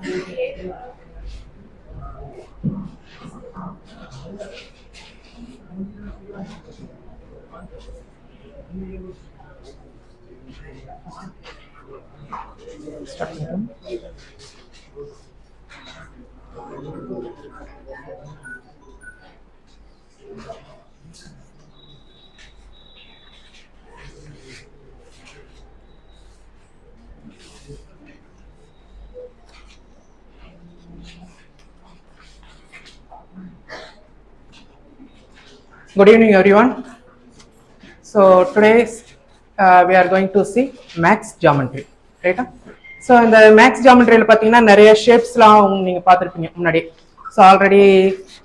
Good evening, everyone. So today we are going to see max geometry, right? So in the max geometry la pathina nariya shapes la neenga paathirpinga munadi. So already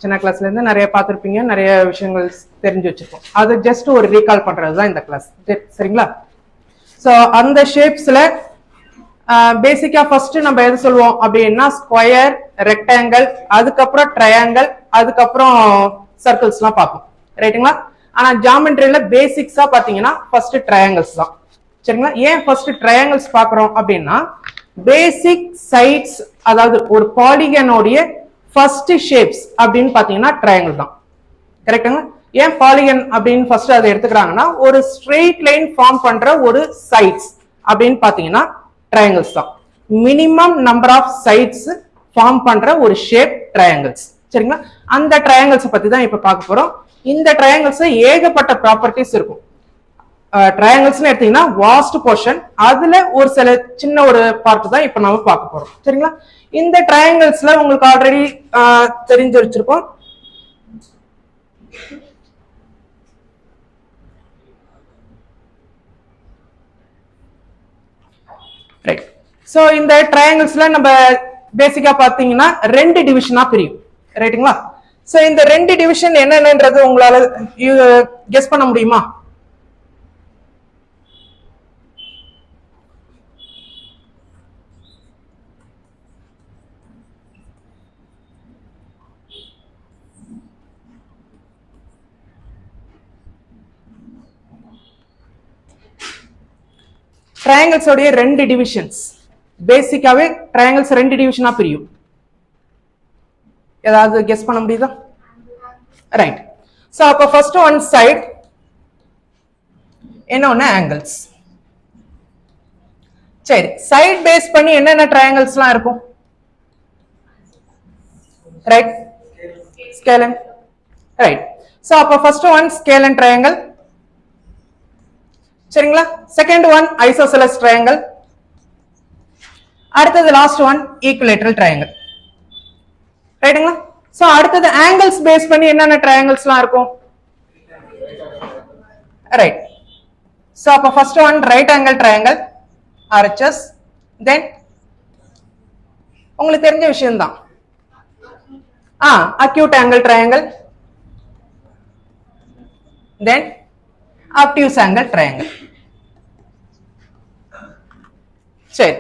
சின்ன கிளாஸ்ல இருந்து நிறைய பார்த்திருப்பீங்க, நிறைய விஷயங்கள் தெரிஞ்சு வச்சிருக்கோம். அது ஜஸ்ட் ஒரு ரீகால் பண்றதுதான் இந்த கிளாஸ், சரிங்களா? ஸோ அந்த ஷேப்ஸ்ல பேசிக்கா ஃபர்ஸ்ட் நம்ம எது சொல்லுவோம் அப்படின்னா ஸ்கொயர், ரெக்டாங்கிள், அதுக்கப்புறம் ட்ரையாங்கிள், அதுக்கப்புறம் சர்க்கிள்ஸ்லாம் பார்ப்போம், ரைட்டுங்களா? ஆனா ஜியோமெட்ரியில பேசிக்ஸா பாத்தீங்கன்னா ஃபர்ஸ்ட் ட்ரையாங்கிள்ஸ் தான், சரிங்களா? ஏன் ஃபர்ஸ்ட் ட்ரையாங்கிள்ஸ் பாக்குறோம் அப்படின்னா பேசிக் சைட்ஸ், அதாவது ஒரு பாலிகனோடைய ஃபர்ஸ்ட் ஷேப்ஸ் அப்படின்னு பாத்தீங்கன்னா ட்ரையாங்கிள் தான், கரெக்டுங்களா? ஏன் பாலிகன் அப்படின்னு ஃபர்ஸ்ட் அதை எடுத்துக்கிறாங்கன்னா ஒரு ஸ்ட்ரெயிட் லைன் ஃபார்ம் பண்ற ஒரு சைட்ஸ் அப்படின்னு பாத்தீங்கன்னா ட்ரையாங்கிள்ஸ் தான். Minimum number of sides form பண்ற ஒரு ஷேப் ட்ரையாங்கிள்ஸ், சரிங்களா? அந்த ட்ரையாங்கிள்ஸ் பத்தி தான் இப்ப பார்க்க போறோம். இந்த ட்ரையாங்கிள்ஸ் ஏகப்பட்ட ப்ராப்பர்ட்டிஸ் இருக்கும். ட்ரையாங்கிள்ஸ்னு எடுத்தீங்கன்னா வாஸ்ட் போர்ஷன், அதுல ஒரு சில சின்ன ஒரு பார்ட் தான் இப்ப நம்ம பார்க்க போறோம், சரிங்களா? இந்த ட்ரையாங்கிள்ஸ்ல உங்களுக்கு ஆல்ரெடி தெரிஞ்சு வச்சிருக்கோம். ரைட். சோ இந்த ட்ரையாங்கிள்ஸ்ல நம்ம பேசிக்கா பாத்தீங்கன்னா ரெண்டு டிவிஷனா பிரியும், ரைட்டுங்களா? சோ இந்த ரெண்டு டிவிஷன் என்னன்றது உங்களால கெஸ் பண்ண முடியுமா? ட்ரையாங்கிள்ஸ் உடைய ரெண்டு டிவிஷன்ஸ், பேசிக்காவே ட்ரையாங்கிள்ஸ் ரெண்டு டிவிஷனா பிரியும். ஏதாவது கெஸ் பண்ண முடியுதா? ரைட். சோ அப்ப ஃபர்ஸ்ட் ஒன் சைடு, இன்னொன்னு ஆங்கிள்ஸ். சரி, சைடு பேஸ் பண்ணி என்னென்ன ட்ரையாங்கிள்ஸ்லாம் இருக்கும்? Right, scalene. ரைட். சோ அப்ப ஃபர்ஸ்ட் ஒன் ஸ்கேலன் ட்ரையாங்கிள், சரிங்களா? செகண்ட் ஒன் ஐசோசெலஸ் ட்ரையாங்கிள், அடுத்தது லாஸ்ட் ஒன் ஈக்குலேட்டரல் ட்ரையாங்கிள், ரைட்டுங்களா? சோ அடுத்தது ஆங்கிள்ஸ் பேஸ் பண்ணி என்னென்ன ட்ரையாங்கிள்ஸ்லாம் இருக்கும்? ரைட். சோ அப்ப first one right angle triangle, RHS. தென் உங்களுக்கு தெரிஞ்ச விஷயம் தான், அக்யூட் ஆங்கிள் ட்ரையாங்கிள், தென் obtuse angle triangle. சரி,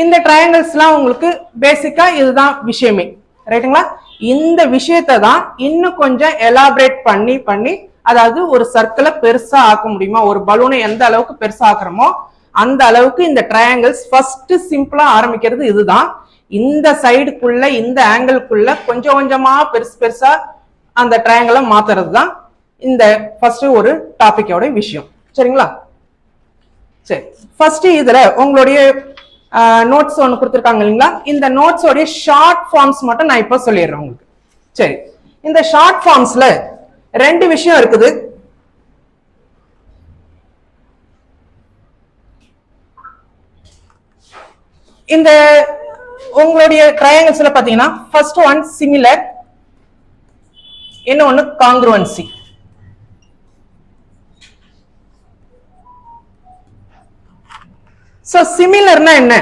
இந்த ட்ரையாங்கிள்ஸ்லாம் உங்களுக்கு பேசிக்கா இதுதான் விஷயமே, ரைட்டுங்களா? இந்த விஷயத்தை தான் இன்னும் கொஞ்சம் எலாபரேட் பண்ணி பண்ணி, அதாவது ஒரு சர்க்கிளை பெருசா ஆக்க முடியுமா, ஒரு பலூனை எந்த அளவுக்கு பெருசா ஆக்குறோமோ அந்த அளவுக்கு இந்த ட்ரையாங்கிள்ஸ் ஃபர்ஸ்ட் சிம்பிளா ஆரம்பிக்கிறது இதுதான். இந்த சைடுக்குள்ள இந்த ஆங்கிள்குள்ள கொஞ்சம் கொஞ்சமா பெருசு பெருசா அந்த ட்ரையாங்கிளை மாத்துறது தான் இந்த ஃபர்ஸ்ட் ஒரு டாபிக்கோட விஷயம், சரிங்களா? சரி, ஃபர்ஸ்ட் இதுல உங்களுடைய நோட்ஸ் ஒன்று கொடுத்துருக்காங்க இல்லைங்களா? இந்த நோட்ஸோடைய ஷார்ட் ஃபார்ம்ஸ் மட்டும் நான் இப்போ சொல்லிடுறேன் உங்களுக்கு. சரி, இந்த ஷார்ட் ஃபார்ம்ஸ்ல ரெண்டு விஷயம் இருக்குது. இந்த உங்களுடைய ட்ரையாங்கிள்ஸ்ல பாத்தீங்கன்னா ஃபர்ஸ்ட் ஒன் சிமிலர், இன்னொன்னு காங்க்ருவன்சி. சோ சிமிலர்னா என்ன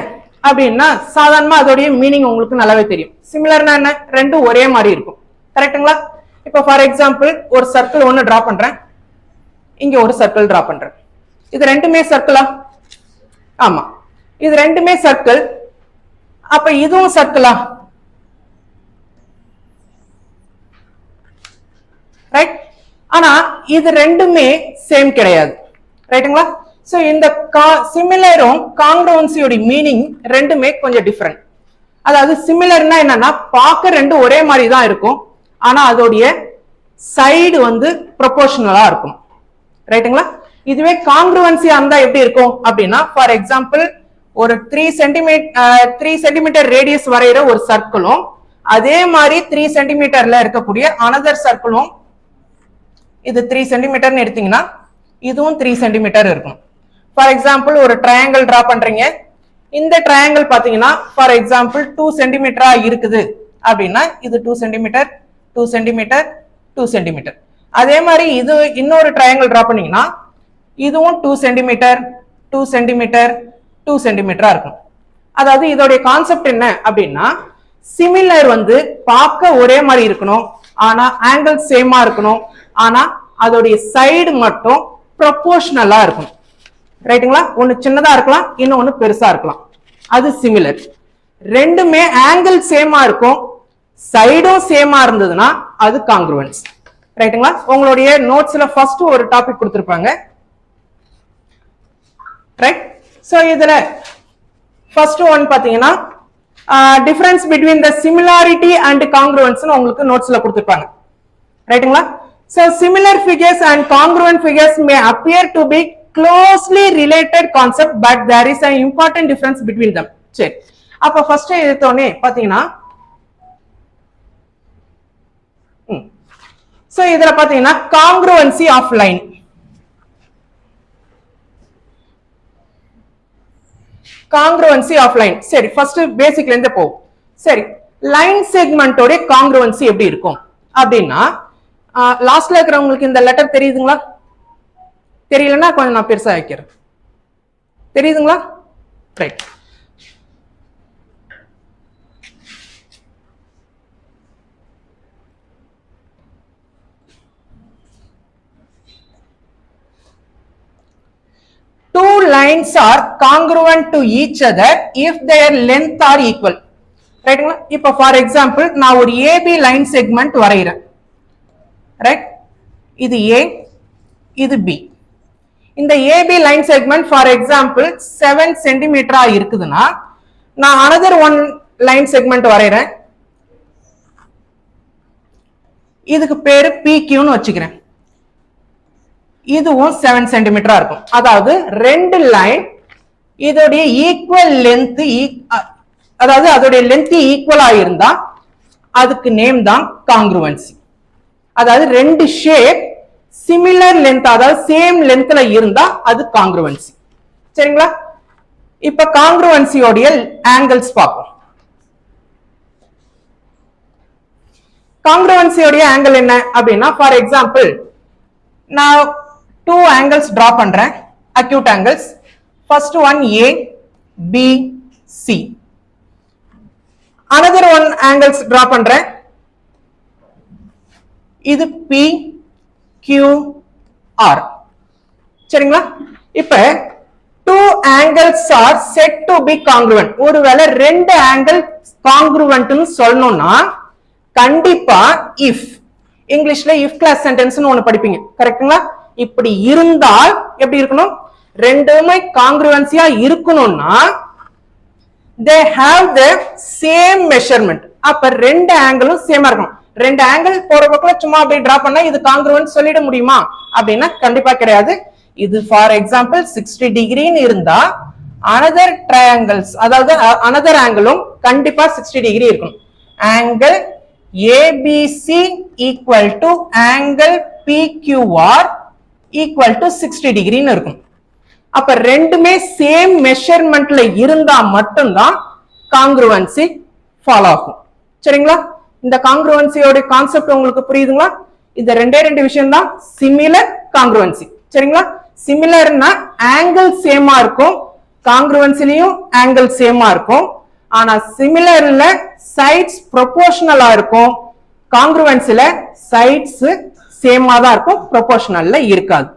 அப்படின்னா சாதாரணமா அதோடைய மீனிங் உங்களுக்கு நல்லாவே தெரியும். சிமிலர்னா என்ன? ரெண்டும் ஒரே மாதிரி இருக்கும், கரெக்ட்டுங்களா? இப்போ ஃபார் எக்ஸாம்பிள் ஒரு சர்க்கிள் ஒன்னு டிரா பண்றேன், இங்க ஒரு சர்க்கிள் டிரா பண்றேன். இது ரெண்டுமே சர்க்கிளா? ஆமா, இது ரெண்டுமே சர்க்கிள். அப்ப இதுவும் சர்க்கிளா? ரைட். ஆனா இது ரெண்டுமே சேம் கிடையாது, ரைட்டுங்களா? சோ இந்த சிமிலரும் காங்க்ருவன்சியோட மீனிங் ரெண்டுமே கொஞ்சம் டிஃபரெண்ட். அதாவது சிமிலர்னா என்னன்னா பார்க்க ரெண்டு ஒரே மாதிரி தான் இருக்கும், ஆனா அதோடைய சைடு வந்து ப்ரொபோர்ஷனலா இருக்கும். ரைட்டுங்களா? இதுவே காங்கிருவன்சியா இருந்தா எப்படி இருக்கும் அப்படின்னா, ஃபார் எக்ஸாம்பிள் ஒரு 3 சென்டிமீட்டர் ரேடியஸ் வரைகிற ஒரு சர்க்கிளும் அதே மாதிரி 3 சென்டிமீட்டர்ல இருக்கக்கூடிய அனதர் சர்க்கிளும், இது 3 சென்டிமீட்டர்னு எடுத்தீங்கன்னா இதுவும் 3 சென்டிமீட்டர் இருக்கும். ஃபார் எக்ஸாம்பிள் ஒரு ட்ரையாங்கிள் டிரா பண்றீங்க, இந்த ட்ரையாங்கிள் பாத்தீங்கன்னா ஃபார் எக்ஸாம்பிள் 2 சென்டிமீட்டரா இருக்குது அப்படின்னா இது 2 சென்டிமீட்டர் 2 சென்டிமீட்டர் 2 சென்டிமீட்டர். அதே மாதிரி இது இன்னொரு ட்ரையாங்கிள் டிரா பண்ணீங்கன்னா இதுவும் 2 சென்டிமீட்டர் 2 சென்டிமீட்டர் 2 சென்டிமீட்டரா இருக்கும். அதாவது இதோடைய கான்செப்ட் என்ன அப்படின்னா, சிமிலர் வந்து பார்க்க ஒரே மாதிரி இருக்கணும், ஆனா ஆங்கிள் சேமா இருக்கணும், ஆனா அதோடைய சைடு மட்டும் ப்ரொபோர்ஷனலா இருக்கும். ரைட்டுங்களா? ஒன்னு சின்னதா இருக்கலாம், இன்னொன்னு பெருசா இருக்கலாம், அது சிமிலர். ரெண்டுமே ஆங்கிள் சேமா இருக்கும், சைடும் சேமா இருந்ததுன்னா அது காங்கிருவன்ஸ். ரைட்டுங்களா? உங்களுடைய நோட்ஸ்ல ஃபர்ஸ்ட் ஒரு டாபிக் கொடுத்திருப்பாங்க. ரைட்? சோ இதுல ஃபர்ஸ்ட் ஒன் பாத்தீங்கன்னா difference between the similarity and congruence உங்களுக்கு நோட்ஸ்ல கொடுத்திருப்பாங்க. ரைட்டுங்களா? So similar figures and congruent figures may appear to be closely related concept, but there is an important difference between them. சரி, அப்ப first எடுத்தோனே பாத்தீங்கன்னா சோ இதுல பாத்தீங்கன்னா congruency of line. congruency of line. சரி, ஃபர்ஸ்ட் பேசிக்ல இருந்து போ. சரி, லைன் செக்மெண்டோட congruency எப்படி இருக்கும் அப்படின்னா, லாஸ்ட்ல இருக்கிறவங்களுக்கு இந்த லெட்டர் தெரியுதுங்களா? தெரியலன்னா கொஞ்சம் நான் பெருசா வைக்கிறேன். தெரியுதுங்களா? Right. Two lines are congruent to each other if their length are equal. ரைட்டுங்களா? இப்போ ஃபார் எக்ஸாம்பிள் நான் ஒரு ஏபி லைன் செக்மெண்ட் வரைகிறேன். ரைட்? இது ஏ, இது பி. இந்த AB line segment for example 7 சென்டிமீட்டரா இருக்குதுன்னா, நான் அனதர் ஒன் லைன் செக்மெண்ட் வரைகிறேன், இதுக்கு பேரு PQன்னு வச்சுக்கிறேன். இதுவும் 7 சென்டிமீட்டரா இருக்கும். அதாவது ரெண்டு லைன் இதோடைய ஈக்குவல் லென்த், அதாவது அதோடைய லென்த் ஈக்குவலா இருந்தா அதுக்கு நேம் தான் காங்கிருவன்சி. அதாவது ரெண்டு ஷேப் சிமிலர் லென்த், அதாவது சேம் லென்த்ல இருந்தா அது காங்கிருவன்சி. சரிங்களா? இப்ப காங்கிருவன்சியோட ஆங்கிள்ஸ் பார்ப்போம். காங்கிருவன்சியோட ஆங்கிள் என்ன அப்படின்னா, ஃபார் எக்ஸாம்பிள் நான் 2 angles draw பண்றேன், acute angles. First one A, B, C. Another one angles draw பண்றேன், இது P, Q, R. சரிங்களா? இப்ப 2 angles are said to be congruent. ஒருவேளை ரெண்டு ஆங்கிள் காங்கிருவன்ட்னு சொல்லணும்னா கண்டிப்பா if, இங்கிலீஷ்ல if class sentence னு ஒன்னு படிப்பீங்க. கரெக்ட்டுங்களா? இப்படி இருந்தால் எப்படி இருக்கணும்? ரெண்டுமே காங்கிருவன்சியா இருக்கணும்னா they have the same measurement. அப்ப ரெண்டு ஆங்கிளும் சேமா இருக்கணும். ரெண்டு ஆங்கிள் போற பக்கத்துல சும்மா அப்படியே டிரா பண்ணா இது காங்கிருவன்ட் சொல்லிட முடியுமா அப்படின்னா கண்டிப்பா கிடையாது. இது ஃபார் எக்ஸாம்பிள் 60 டிகிரின்னு இருந்தா another triangles, அதாவது another ஆங்கிளும் கண்டிப்பா 60 டிகிரி இருக்கணும். Angle ABC equal to angle PQR equal to 60 டிகிரின்னு இருக்கும். அப்ப ரெண்டுமே சேம் மெஷர்மெண்ட்ல இருந்தா மட்டும்தான் காங்கிருவன்சி ஃபாலோ ஆகும். சரிங்களா? இந்த காங்கிருவன்சியோட கான்செப்ட் உங்களுக்கு புரியுதுங்களா? இந்த ரெண்டு விஷயம் தான் சிமிலர் காங்கிருவன்சி. சரிங்களா? சிமிலர்னா ஆங்கிள் சேமா இருக்கும், காங்கிருவன்சிலையும் ஆங்கிள் சேமா இருக்கும். ஆனா சிமிலர்ல சைட்ஸ் ப்ரொபோர்ஷனலா இருக்கும், காங்கிருவன்சில சைட்ஸ் சேமா தான் இருக்கும், ப்ரொபோர்ஷனல்ல இருக்காது.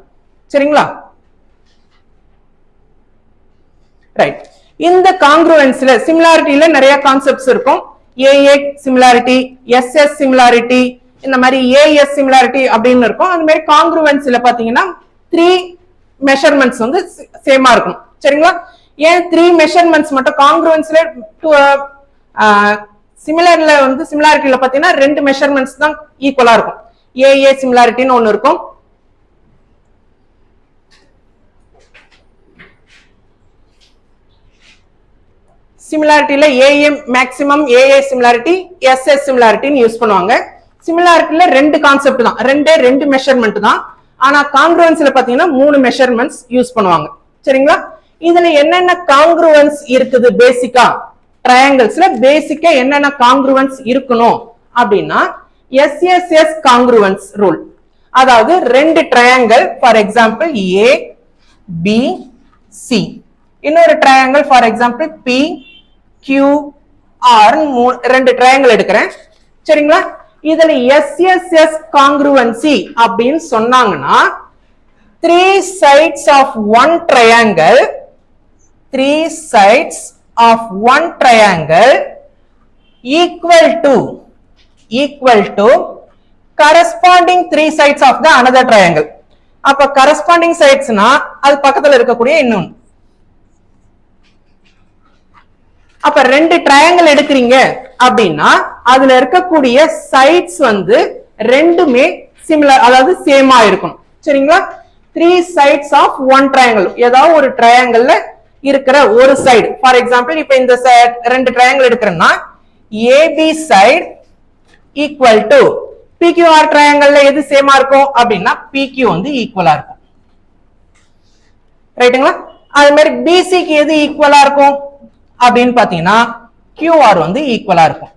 சரிங்களா? ரைட். இந்த காங்கிருவன்சில சிமிலாரிட்டில நிறைய கான்செப்ட்ஸ் இருக்கும். AA சிமிலாரிட்டி, SS சிமிலாரிட்டி, இந்த மாதிரி AS சிமிலாரிட்டி அப்படின்னு இருக்கும். அந்த மாதிரி காங்கிருவன்சில பாத்தீங்கன்னா 3 மெஷர்மெண்ட்ஸ் வந்து சேமா இருக்கும். சரிங்களா? ஏன் 3 மெஷர்மெண்ட்ஸ் மட்டும்? காங்கிருவன்சில சிமிலர்ல வந்து சிமிலாரிட்டியில பாத்தீங்கன்னா ரெண்டு மெஷர்மெண்ட்ஸ் தான் ஈக்குவலா இருக்கும். ஏஏ சிமிலாரிட்டின்னு ஒன்னு இருக்கும். சிமிலாரிட்டியில AA maximum, AA similarity, SS சிமிலாரிட்டின்னு யூஸ் பண்ணுவாங்க. சிமிலாரிட்டியில ரெண்டு கான்செப்ட் தான், ரெண்டு மெஷர்மெண்ட் தான். ஆனா காங்கிருவன்ஸ்ல பாத்தீங்கன்னா 3 மெஷர்மெண்ட்ஸ் யூஸ் பண்ணுவாங்க. சரிங்களா? இதுல என்னென்ன காங்கிருவன்ஸ் இருக்குது? பேசிக்கா ட்ரையாங்கிள்ஸ்ல பேசிக்கா என்னென்ன காங்கிருவன்ஸ் இருக்கணும் அப்படின்னா எஸ்எஸ்எஸ் காங்கிருவன்ஸ் ரூல். அதாவது ரெண்டு triangle, for example A B C, இன்னொரு triangle for example P Q R, ரெண்டு ட்ரையாங்கிள் எடுக்கிறேன். சரிங்களா? இதுல எஸ்எஸ்எஸ் காங்கிருவன்சி அப்படின்னு சொன்னாங்கன்னா 3 sides of one triangle, 3 sides of one triangle equal to corresponding 3 sides of the another triangle. அப்ப corresponding sidesனா அது பக்கத்துல இருக்கக்கூடிய இன்னொன்னு. அப்ப ரெண்டு ட்ரையாங்கிள் எடுக்கிறீங்க அப்படின்னா அதுல இருக்கக்கூடிய சைட்ஸ் வந்து ரெண்டுமே சிமிலர், அதாவது சேமா இருக்கணும். சரிங்களா? 3 sides of one triangle, ஏதாவது ஒரு ட்ரையாங்கிள்ல இருக்கிற ஒரு சைடு. ஃபார் எக்ஸாம்பிள் இப்ப இந்த ரெண்டு ட்ரையாங்கிள் எடுக்கிறேன்னா AB side equal to PQR ட்ரையாங்கிள்ல எது சேமா இருக்கும் அப்படின்னா பிக்யூ வந்து ஈக்குவலா இருக்கும். ரைட்டுங்களா? அது மாதிரி பிசிக்கு எது ஈக்குவலா இருக்கும் அப்படின்னு பாத்தீங்கன்னா கியூஆர் வந்து ஈக்குவலா இருக்கும்.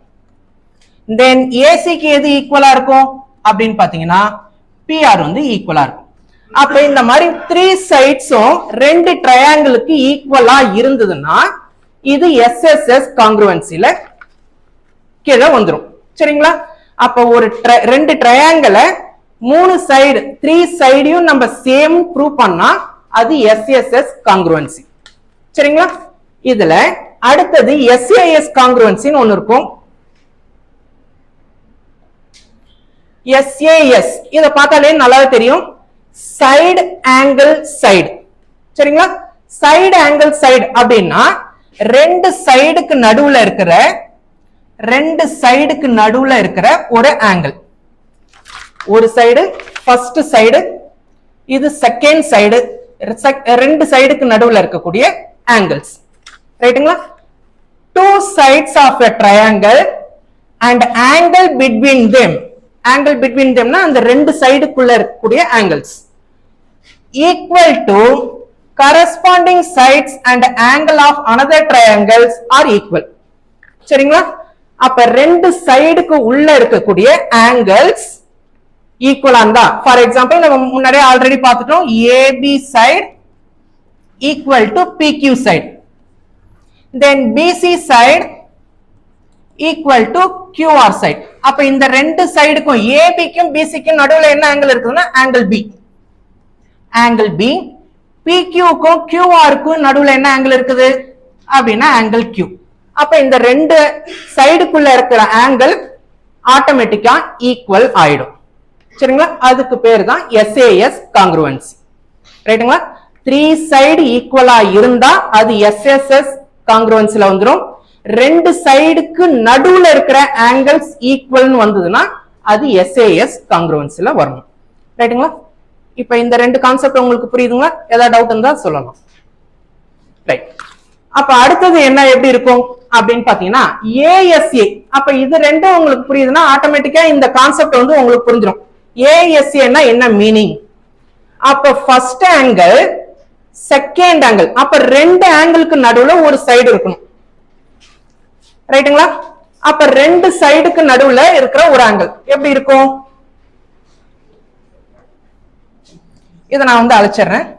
தென் ஏசிக்கு எது ஈக்குவலா இருக்கும் அப்படின்னு பாத்தீங்கன்னா பிஆர் வந்து ஈக்குவலா இருக்கும். அப்ப இந்த மாதிரி 3 சைட்ஸும் ரெண்டு ட்ரையாங்கிளுக்கு ஈக்குவலா இருந்ததுன்னா இது எஸ்எஸ்எஸ் காங்கிருவன்சில கீழே வந்துரும். சரிங்களா? அப்ப ஒரு ரெண்டு ட்ரையாங்கிளை 3 சைடு 3 சைடையும் நம்ம சேம் ப்ரூவ் பண்ணா அது எஸ்எஸ்எஸ் காங்கிருவன்சி. சரிங்களா? இதுல அடுத்தது எஸ்ஏஎஸ் காங்கிருவன்சின்னு ஒன்னு இருக்கும். எஸ்ஏஎஸ் இத பார்த்தாலே நல்லாவே தெரியும், சைடு ஆங்கிள் சைடு. சரிங்களா? சைடு ஆங்கிள் சைடு அப்படின்னா ரெண்டு சைடுக்கு நடுவுல இருக்கிற ஒரு ஆங்கிள். ஒரு சைடு ஃபர்ஸ்ட் சைடு, இது செகண்ட் சைடு, ரெண்டு சைடுக்கு நடுவுல இருக்கக்கூடிய ஆங்கிள்ஸ். ரைட்டுங்களா? 2 sides of a triangle and angle between them. Angle between them னா அந்த ரெண்டு சைடுக்குள்ள இருக்கக்கூடிய angles equal to corresponding sides and angle of another triangles are equal. சரிங்களா? அப்ப ரெண்டு சைடுக்கு உள்ள இருக்கக்கூடிய angles ஈக்குவலா இருந்தா, ஃபார் எக்ஸாம்பிள் நம்ம முன்னாடியே ஆல்ரெடி பார்த்துட்டோம், AB side equal to PQ side, then BC side equal to QR side. அப்ப இந்த ரெண்டு சைடுக்கும் ஏபிக்கும் பிசிக்கும் நடுவுல என்ன ஆங்கிள் இருக்குதுன்னா ஆங்கிள் பி. Angle B. பிக்யூக்கும் கியூஆருக்கும் நடுவுல என்ன ஆங்கிள் இருக்குது அப்படின்னா ஆங்கிள் கியூ. அப்ப இந்த ரெண்டு சைடுக்குள்ள இருக்கிற ஆங்கிள் ஆட்டோமேட்டிக்கா ஈக்குவல் ஆயிடும். சரிங்களா? அதுக்கு பேர் தான் எஸ்ஏஎஸ் காங்கிருவன்சி. ரைட்டுங்களா? 3 சைடு ஈக்குவலா இருந்தா அது எஸ்எஸ்எஸ் காங்கிருவன்சில வந்துரும். ரெண்டு சைடுக்கு நடுவுல இருக்கிற ஆங்கிள்ஸ் ஈக்குவல்னு வந்ததுன்னா அது எஸ்ஏஎஸ் காங்கிருவன்சில வரணும். ரைட்டுங்களா? இப்ப இந்த ரெண்டு கான்செப்ட் உங்களுக்கு புரியுதுங்களா? ஏதாவது டவுட் இருந்தா சொல்லலாம். ரைட். அப்ப அடுத்தது என்ன எப்படி இருக்கும் அப்படின்னு பாத்தீங்கன்னா ஏஎஸ்ஏ. அப்ப இது ரெண்டும் உங்களுக்கு புரியுதுன்னா ஆட்டோமேட்டிக்கா இந்த கான்செப்ட் வந்து உங்களுக்கு புரிஞ்சிடும். ஏஎஸ்ஏன்னா என்ன மீனிங்? அப்ப ஃபர்ஸ்ட் ஆங்கிள் செகண்ட் ஆங்கிள், அப்ப ரெண்டு ஆங்கிளுக்கு நடுவுல ஒரு சைடு இருக்கணும். ரைட்டுங்களா? அப்ப ரெண்டு சைடுக்கு நடுவுல இருக்கிற ஒரு ஆங்கிள் எப்படி இருக்கும்? இதை நான் வந்து அழைச்சிடுறேன்.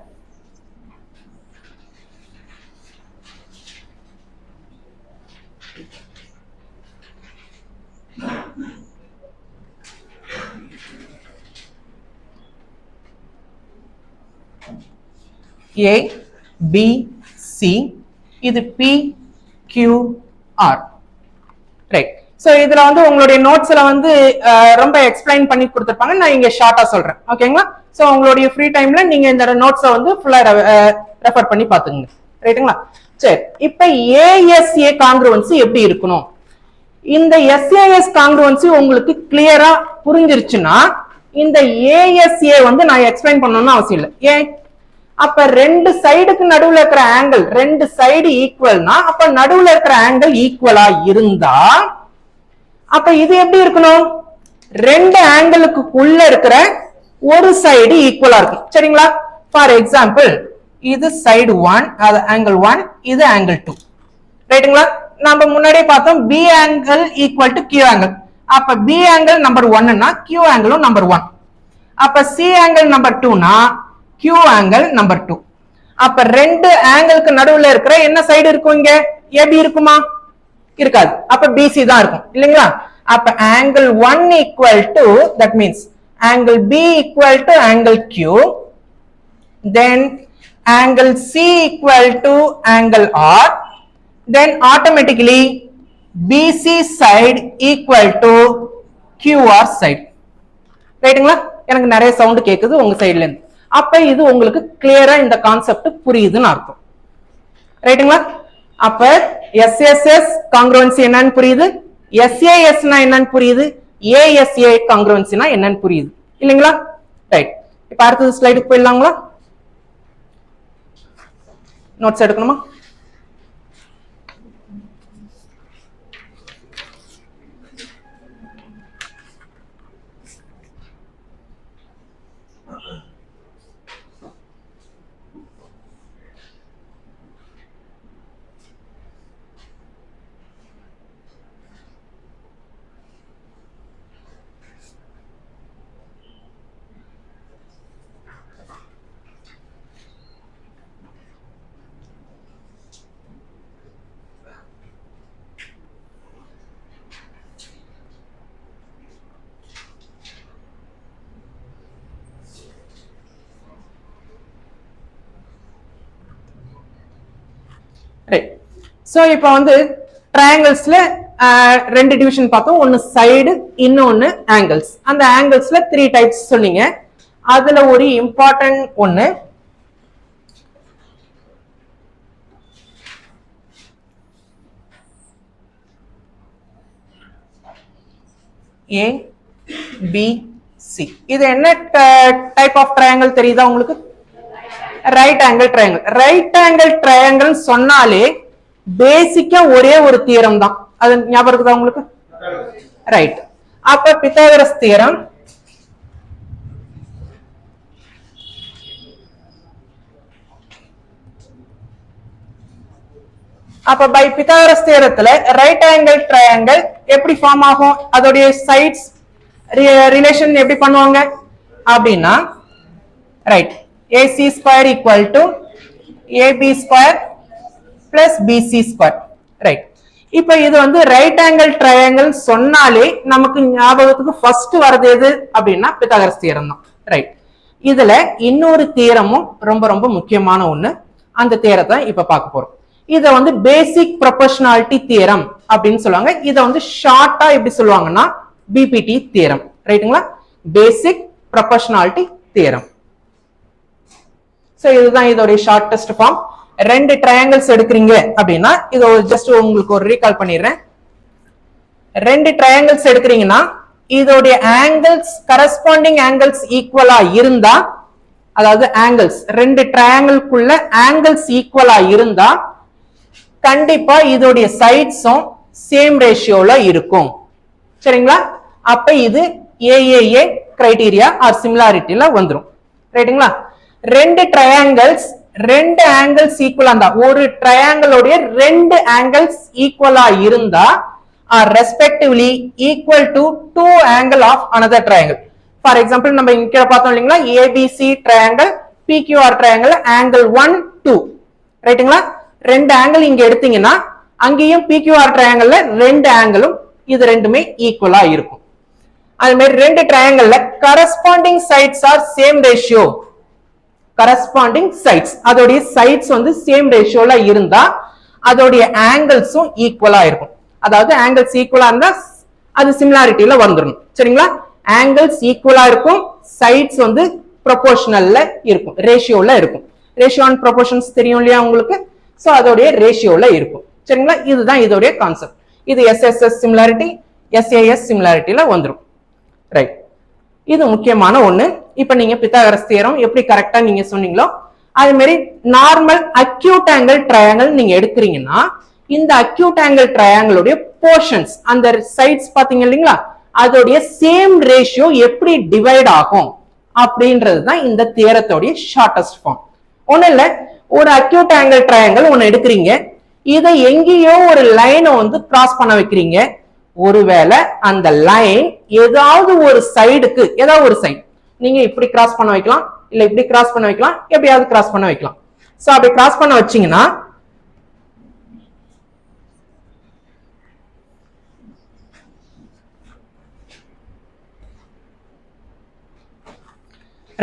A B C, இது P Q R. Right. So இதுல வந்து உங்களுடைய நோட்ஸ்ல வந்து ரொம்ப எக்ஸ்பிளைன் பண்ணி கொடுத்திருப்பாங்க, நான் இங்க ஷார்ட்டா சொல்றேன். ஓகேங்களா? சோ உங்களுடைய ஃப்ரீ டைம்ல நீங்க இந்த நோட்ஸை வந்து ஃபுல்லா ரெஃபர் பண்ணி பாத்துங்க. ரைட்டுங்களா? சரி, இப்ப ஏஎஸ்ஏ காங்கிருவன்சி எப்படி இருக்கணும் இந்த SAS காங்கிருவன்சி உங்களுக்கு கிளியரா புரிஞ்சிருச்சுன்னா இந்த ASA வந்து நான் எக்ஸ்பிளைன் பண்ணணும்னு அவசியம் இல்லை. ஏன்? அப்ப ரெண்டு சைடுக்கு நடுவுல இருக்கிற ஆங்கிள், ரெண்டு சைடு ஈக்குவல்னா அப்ப நடுவுல இருக்கிற ஆங்கிள் ஈக்குவலா இருந்தா அப்ப இது எப்படி இருக்கணும்? ரெண்டு ஆங்கிளுக்கு உள்ள இருக்கிற ஒரு சைடு ஈக்குவலா இருக்கும். சரிங்களா? ஃபார் எக்ஸாம்பிள் இது சைடு 1, அது ஆங்கிள் 1, இது ஆங்கிள் 2. ரைட்டுங்களா? நம்ம முன்னாடியே பார்த்தோம் B angle equal to Q angle. அப்ப B ஆங்கிள் நம்பர் 1னா Q ஆங்கிளும் நம்பர் 1. அப்ப C ஆங்கிள் நம்பர் 2னா Q ஆங்கிள் நம்பர் 2. அப்ப ரெண்டு ஆங்கிளுக்கு நடுவுல இருக்கிற என்ன சைடு இருக்கும்? இங்க AB இருக்குமா? இருக்காது. அப்ப BC தான் இருக்கும் இல்லைங்களா? அப்ப angle 1 equal to, that means angle B equal to angle Q, then angle C equal to angle R, then automatically BC side equal to QR side. ரைட்டுங்களா? எனக்கு நிறைய சவுண்ட் கேக்குது உங்க சைடுல இருந்து. அப்ப இது உங்களுக்கு கிளியரா இந்த கான்செப்ட் புரியுதுன்னு அர்த்தம். ரைட்டுங்களா? அப்ப SSS காங்கிருவன்சி என்னன்னு புரியுது, SAS னா என்னன்னு புரியுது, ASA காங்கிருவன்சினா என்னன்னு புரியுது இல்லைங்களா? ரைட். இப்ப அடுத்த ஸ்லைடுக்கு போயிடலாங்களா? நோட்ஸ் எடுக்கணுமா? சோ இப்போ வந்து ட்ரையாங்கிள்ஸ்ல ரெண்டு டிவிஷன் பார்த்தோம். ஒன்னு சைடு, இன்னொன்னு ஆங்கிள்ஸ். அந்த ஆங்கிள்ஸ்ல 3 டைப்ஸ் சொன்னீங்க. அதுல ஒரு இம்பார்ட்டன்ட் ஒன்னு ABC. இது என்ன டைப் ஆஃப் ட்ரையாங்கிள் தெரியுதா உங்களுக்கு? Right angle triangle. Right angle triangle சொன்னாலே பேசிக்கா ஒரே ஒரு தியரம் தான். அது ஞாபகம் இருக்குதா உங்களுக்கு? ரைட். அப்ப பித்தாகரஸ் தியரம், அப்ப பை பித்தாகரஸ் தியரத்துல ரைட் ஆங்கிள் ட்ரையாங்கிள் எப்படி ஃபார்ம் ஆகும், அதோடைய சைட்ஸ் ரிலேஷன் எப்படி பண்ணுவாங்க அப்படின்னா, right, AC square equal to AB square plus BC square. Right. இப்ப இது வந்து ரைட் ஆங்கிள் ட்ரையாங்கிள் சொன்னாலே நமக்கு ஞாபகத்துக்கு ஃபர்ஸ்ட் வரது எது அப்படின்னா பித்தாகரஸ் தியரம் தான். ரைட். இதுல இன்னொரு தியரமும் ரொம்ப ரொம்ப முக்கியமான ஒண்ணு. அந்த தியரத்தை இப்ப பார்க்க போறோம். இத வந்து பேசிக் ப்ரொபோர்ஷனாலிட்டி தியரம் அப்படின்னு சொல்லுவாங்க. இத வந்து ஷார்ட்டா எப்படி சொல்லுவாங்கன்னா BPT தியரம். ரைட்டுங்களா? பேசிக் ப்ரொபோர்ஷனாலிட்டி தியரம். சோ இதுதான் இதோட ஷார்ட்டஸ்ட் ஃபார்ம். ரெண்டு ட்ரையாங்கிள்ஸ் எடுக்கிறீங்க அப்படின்னா இது ஜஸ்ட் உங்களுக்கு ஒரு ரீகால் பண்ணிடுறேன். ரெண்டு ட்ரையாங்கிள்ஸ் எடுக்கிறீங்கன்னா இதோடைய ஆங்கிள்ஸ் கரஸ்பாண்டிங் ஆங்கிள்ஸ் ஈக்குவலா இருந்தா, அதாவது ஆங்கிள்ஸ் ரெண்டு ட்ரையாங்கிள்குள்ள ஆங்கிள்ஸ் ஈக்குவலா இருந்தா கண்டிப்பா இதோடைய சைட்ஸும் சேம் ரேஷியோல இருக்கும். சரிங்களா? அப்ப இது AAA கிரைட்டீரியா ஆர் சிமிலாரிட்டில வந்துரும். ரைட்டுங்களா? ரெண்டு ட்ரையாங்கிள்ஸ் ரெண்டு ஆங்கிள்ஸ் ஈக்குவலா இருந்தா, ஒரு ட்ரையாங்கிளோட ரெண்டு ஆங்கிள்ஸ் ஈக்குவலா இருந்தா or respectively equal to 2 angle of another triangle. For example நம்ம இங்க பார்த்தோம் இல்லைங்களா, ABC triangle, PQR triangle, angle 1, 2. ரைட்டுங்களா? ரெண்டு ஆங்கிள் இங்க எடுத்தீங்கன்னா அங்கேயும் PQR ட்ரையாங்கிள்ல ரெண்டு ஆங்கிளும் இது ரெண்டுமே ஈக்குவலா இருக்கும். அது மாதிரி ரெண்டு ட்ரையாங்கிள்ல corresponding sides are same ratio. Corresponding sides, அதோடைய சைட்ஸ் வந்து சேம் ரேஷியோல இருந்தா அதோடைய ஆங்கிள்ஸும் ஈக்குவலா இருக்கும். அதாவது ஆங்கிள்ஸ் ஈக்குவலா இருந்தா அது சிமிலாரிட்டியில வந்துடும். சரிங்களா? ஆங்கிள்ஸ் ஈக்குவலா இருக்கும், சைட்ஸ் வந்து ப்ரொபோர்ஷனல்ல இருக்கும், ரேஷியோல இருக்கும். ரேஷியோ அண்ட் ப்ரொபோர்ஷன்ஸ் தெரியும் இல்லையா உங்களுக்கு? சோ அதோடைய ரேஷியோல இருக்கும். சரிங்களா? இதுதான் இதோடைய கான்செப்ட். இது SSS சிமிலாரிட்டி, SAS சிமிலாரிட்டில வந்துரும். ரைட், இது முக்கியமான ஒண்ணு. இப்ப நீங்க பித்தாகரஸ் தியரம் எப்படி கரெக்டா நீங்க சொன்னீங்களோ அதே மாதிரி நார்மல் அக்யூட் ஆங்கிள் ட்ரையாங்கிள் நீங்க எடுக்கிறீங்கன்னா இந்த அக்யூட் ஆங்கிள் ட்ரையாங்கிளுடைய போர்ஷன்ஸ் அந்த சைட்ஸ் பாத்தீங்க இல்லைங்களா, அதோடைய சேம் ரேஷியோ எப்படி டிவைட் ஆகும் அப்படின்றது தான் இந்த தியரத்தோடைய ஷார்டஸ்ட் ஃபார்ம். ஒண்ணு இல்ல, ஒரு அக்யூட் ஆங்கிள் ட்ரையாங்கிள் ஒன்னு எடுக்கிறீங்க, இதை எங்கேயோ ஒரு லைனை வந்து கிராஸ் பண்ண வைக்கிறீங்க. ஒருவேளை அந்த லைன் ஏதாவது ஒரு சைடுக்கு, ஏதாவது ஒரு சைடு நீங்க இப்படி கிராஸ் பண்ண வைக்கலாம், இல்ல இப்படி கிராஸ் பண்ண வைக்கலாம், எப்படியாவது கிராஸ் பண்ண வைக்கலாம். சோ அப்படி கிராஸ் பண்ண வச்சீங்கன்னா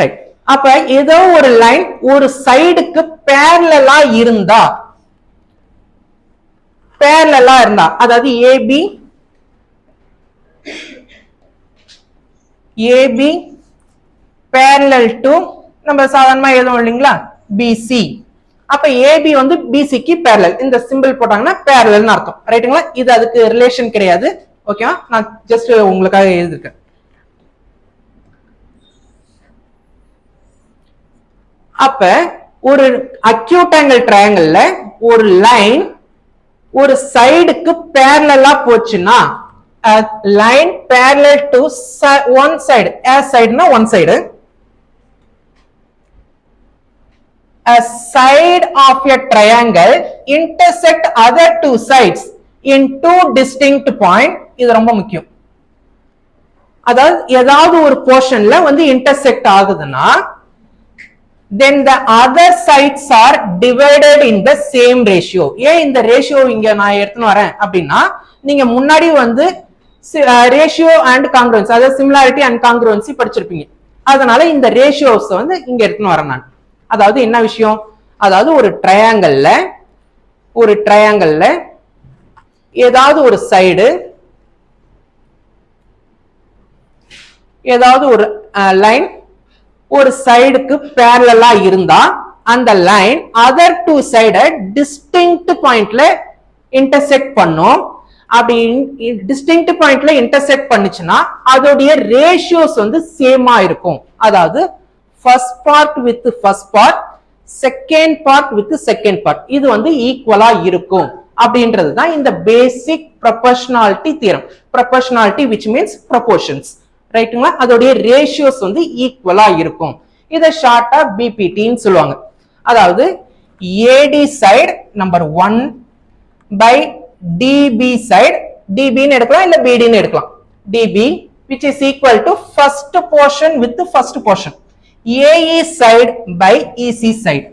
ரைட், அப்ப ஏதோ ஒரு லைன் ஒரு சைடுக்கு பேரலலா இருந்தா, அதாவது AB parallel to நம்ம சாதாரணமா எழுதுவோம் இல்லைங்களா BC. அப்ப AB வந்து BC க்கு parallel, இந்த சிம்பிள் போட்டாங்கன்னா parallel ன்னு அர்த்தம். ரைட்டுங்களா? இது அதுக்கு ரிலேஷன் கிடையாது. ஓகேவா? நான் ஜஸ்ட் உங்களுக்காக எழுதிருக்கேன். அப்ப ஒரு அக்யூட் ஆங்கிள் ட்ரையாங்கிள்ல ஒரு லைன் ஒரு சைடுக்கு பேரலலா போச்சுன்னா, line parallel to one side, a side na one side, a side of a triangle intersect other two sides in two distinct point. இது ரொம்ப முக்கியம். அதாவது ஏதாவது ஒரு போர்ஷன்ல வந்து intersect ஆகுதுன்னா then the other sides are divided in the same ratio. ஏன் இந்த ரேஷியோ இங்க நான் எடுத்துன்னு வரேன் அப்படின்னா, நீங்க முன்னாடி வந்து ரேஷியோ அண்ட் காங்க்ருவன்சி, அதாவது சிமிலாரிட்டி அண்ட் காங்க்ருவன்சி படிச்சிருப்பீங்க. அதனால இந்த ரேஷியோஸ் வந்து இங்க எடுத்துன்னு வரேன் நான். அதாவது என்ன விஷயம், அதாவது ஒரு ட்ரையாங்கிள்ல ஏதாவது ஒரு சைடு, ஏதாவது ஒரு லைன் ஒரு சைடுக்கு பேரலலா இருந்தா அந்த லைன் அதர் டூ சைட டிஸ்டிங்க்ட் பாயிண்ட்ல இன்டர்செக்ட் பண்ணும். அப்படி டிஸ்டிங்க்ட் பாயிண்ட்ல இன்டர்செக்ட் பண்ணுச்சுன்னா அதோடைய ரேஷியோஸ் வந்து சேமா இருக்கும். அதாவது first part with first part, second part with second part, இது வந்து ஈக்குவலா இருக்கும் அப்படின்றது தான் இந்த basic proportionality theorem. Proportionality which means proportions. ரைட்டுங்களா? அதோடைய ரேஷியோஸ் வந்து ஈக்குவலா இருக்கும். இதை ஷார்ட்டா பிபிடின்னு சொல்லுவாங்க. அதாவது AD side number 1 by DB side, DBன்னு எடுக்கலாம் இல்ல BDன்னு எடுக்கலாம், DB which is equal to first portion with the first portion, AE side by EC side.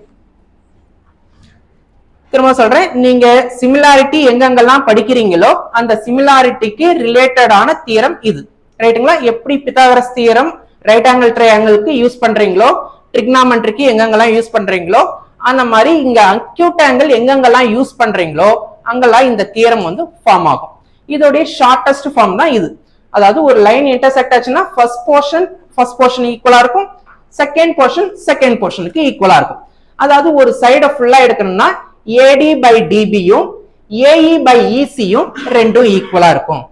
திரும்ப சொல்றேன், நீங்க சிமிலாரிட்டி எங்கெங்கெல்லாம் படிக்கிறீங்களோ அந்த சிமிலாரிட்டிக்கு ரிலேட்டடான தியரம் இது. ரைட்டுங்களா? எப்படி பித்தாகரஸ் தியரம் ரைட் ஆங்கிள் ட்ரையாங்கிளுக்கு யூஸ் பண்றீங்களோ, ட்ரிக்னாமெட்ரிக்கு எங்கெங்கெல்லாம் யூஸ் பண்றீங்களோ, அந்த மாதிரி இங்க அக்யூட் ஆங்கிள் எங்கெங்கெல்லாம் யூஸ் பண்றீங்களோ அங்கெல்லாம் இந்த தியரம் வந்து ஃபார்ம் ஆகும். இதோடைய ஷார்டஸ்ட் ஃபார்ம் தான் இது. அதாவது ஒரு லைன் இன்டர்செக்ட் ஆச்சுன்னா ஃபர்ஸ்ட் போர்ஷன் ஈக்குவலா இருக்கும், செகண்ட் போர்ஷனுக்கு ஈக்குவலா இருக்கும். அதாவது ஒரு சைடை ஃபுல்லா எடுக்கணும்னா AD பை DBயும் AE பை ECயும் ரெண்டும் ஈக்குவலா இருக்கும்.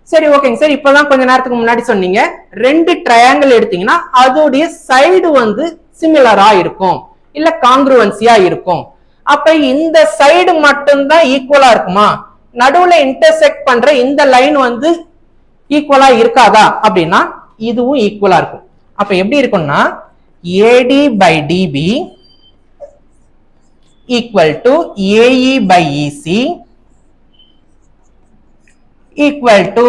சரி, ஓகேங்க சார், இப்பதான் கொஞ்ச நேரத்துக்கு முன்னாடி சொன்னீங்க ரெண்டு ட்ரையாங்கிள் எடுத்தீங்கன்னா அதோடைய சைடு வந்து சிமிலரா இருக்கும் இல்ல காங்க்ருவன்சியா இருக்கும். அப்ப இந்த சைடு மட்டும்தான் ஈக்குவலா இருக்குமா, நடுவுல இன்டர்செக்ட் பண்ற இந்த லைன் வந்து ஈக்குவலா இருக்காதா அப்படின்னா இதுவும் ஈக்குவலா இருக்கும். அப்ப எப்படி இருக்கும்னா AD by DB equal to AE by EC equal to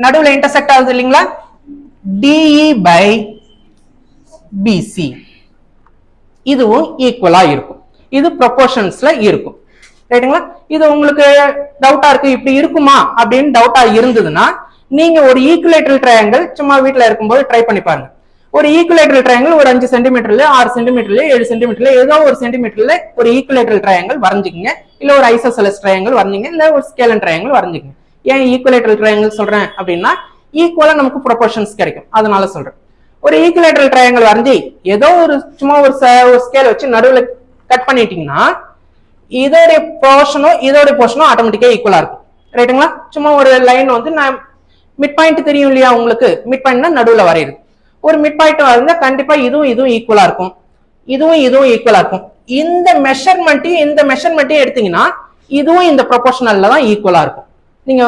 நடுவுல இன்டர்செக்ட் ஆகுது இல்லீங்களா DE by BC, இதுவும் ஈக்குவலா இருக்கும். இது ப்ரொபோர்ஷன்ஸ்ல இருக்கும். ரைட்டுங்களா? இது உங்களுக்கு டவுட்டா இருக்கு, இப்படி இருக்குமா அப்படின்னு டவுட்டா இருந்ததுன்னா நீங்க ஒரு ஈக்குவலேட்டரல் ட்ரையாங்கிள் சும்மா வீட்டுல இருக்கும்போது ட்ரை பண்ணி பாருங்க. ஒரு ஈக்குவலேட்டரல் ட்ரையாங்கிள் ஒரு 5 சென்டிமீட்டர்ல 6 சென்டிமீட்டர்ல 7 சென்டிமீட்டர்ல ஏதோ ஒரு சென்டிமீட்டர்ல ஒரு ஈக்குவலேட்டரல் ட்ரையாங்கிள் வரைஞ்சுக்கங்க, இல்ல ஒரு ஐசோசெலஸ் ட்ரையாங்கிள் வரைஞ்சிங்க, இல்ல ஒரு ஸ்கேலன் ட்ரையாங்கிள் வரைஞ்சுக்கங்க. ஏன் ஈக்குவலேட்டரல் ட்ரையாங்கிள் சொல்றேன் அப்படின்னா ஈக்குவலா நமக்கு ப்ரொபோர்ஷன்ஸ் கிடைக்கும், அதனால சொல்றேன். ஒரு ஈக்குவலேட்டரல் ட்ரையாங்கிள் வரைஞ்சி ஏதோ ஒரு சும்மா ஒரு ஸ்கேல் வச்சு நடுவுல கட் பண்ணிட்டீங்கன்னா இதோடைய போர்ஷனும் ஆட்டோமேட்டிக்கா ஈக்குவலா இருக்கும். ரைட்டுங்களா? சும்மா ஒரு லைன் வந்து நான் மிட் பாயிண்ட் தெரியும் இல்லையா உங்களுக்கு? மிட் பாயிண்ட்னா நடுவுல வரையுது. ஒரு மிட் பாயிண்ட் வரைந்தா கண்டிப்பா இதுவும் இதுவும் ஈக்குவலா இருக்கும், இதுவும் இதுவும் ஈக்குவலா இருக்கும். இந்த மெஷர்மெண்ட்டையும் எடுத்தீங்கன்னா இதுவும் இந்த ப்ரொபோர்ஷனல்ல தான் ஈக்குவலா இருக்கும். நீங்க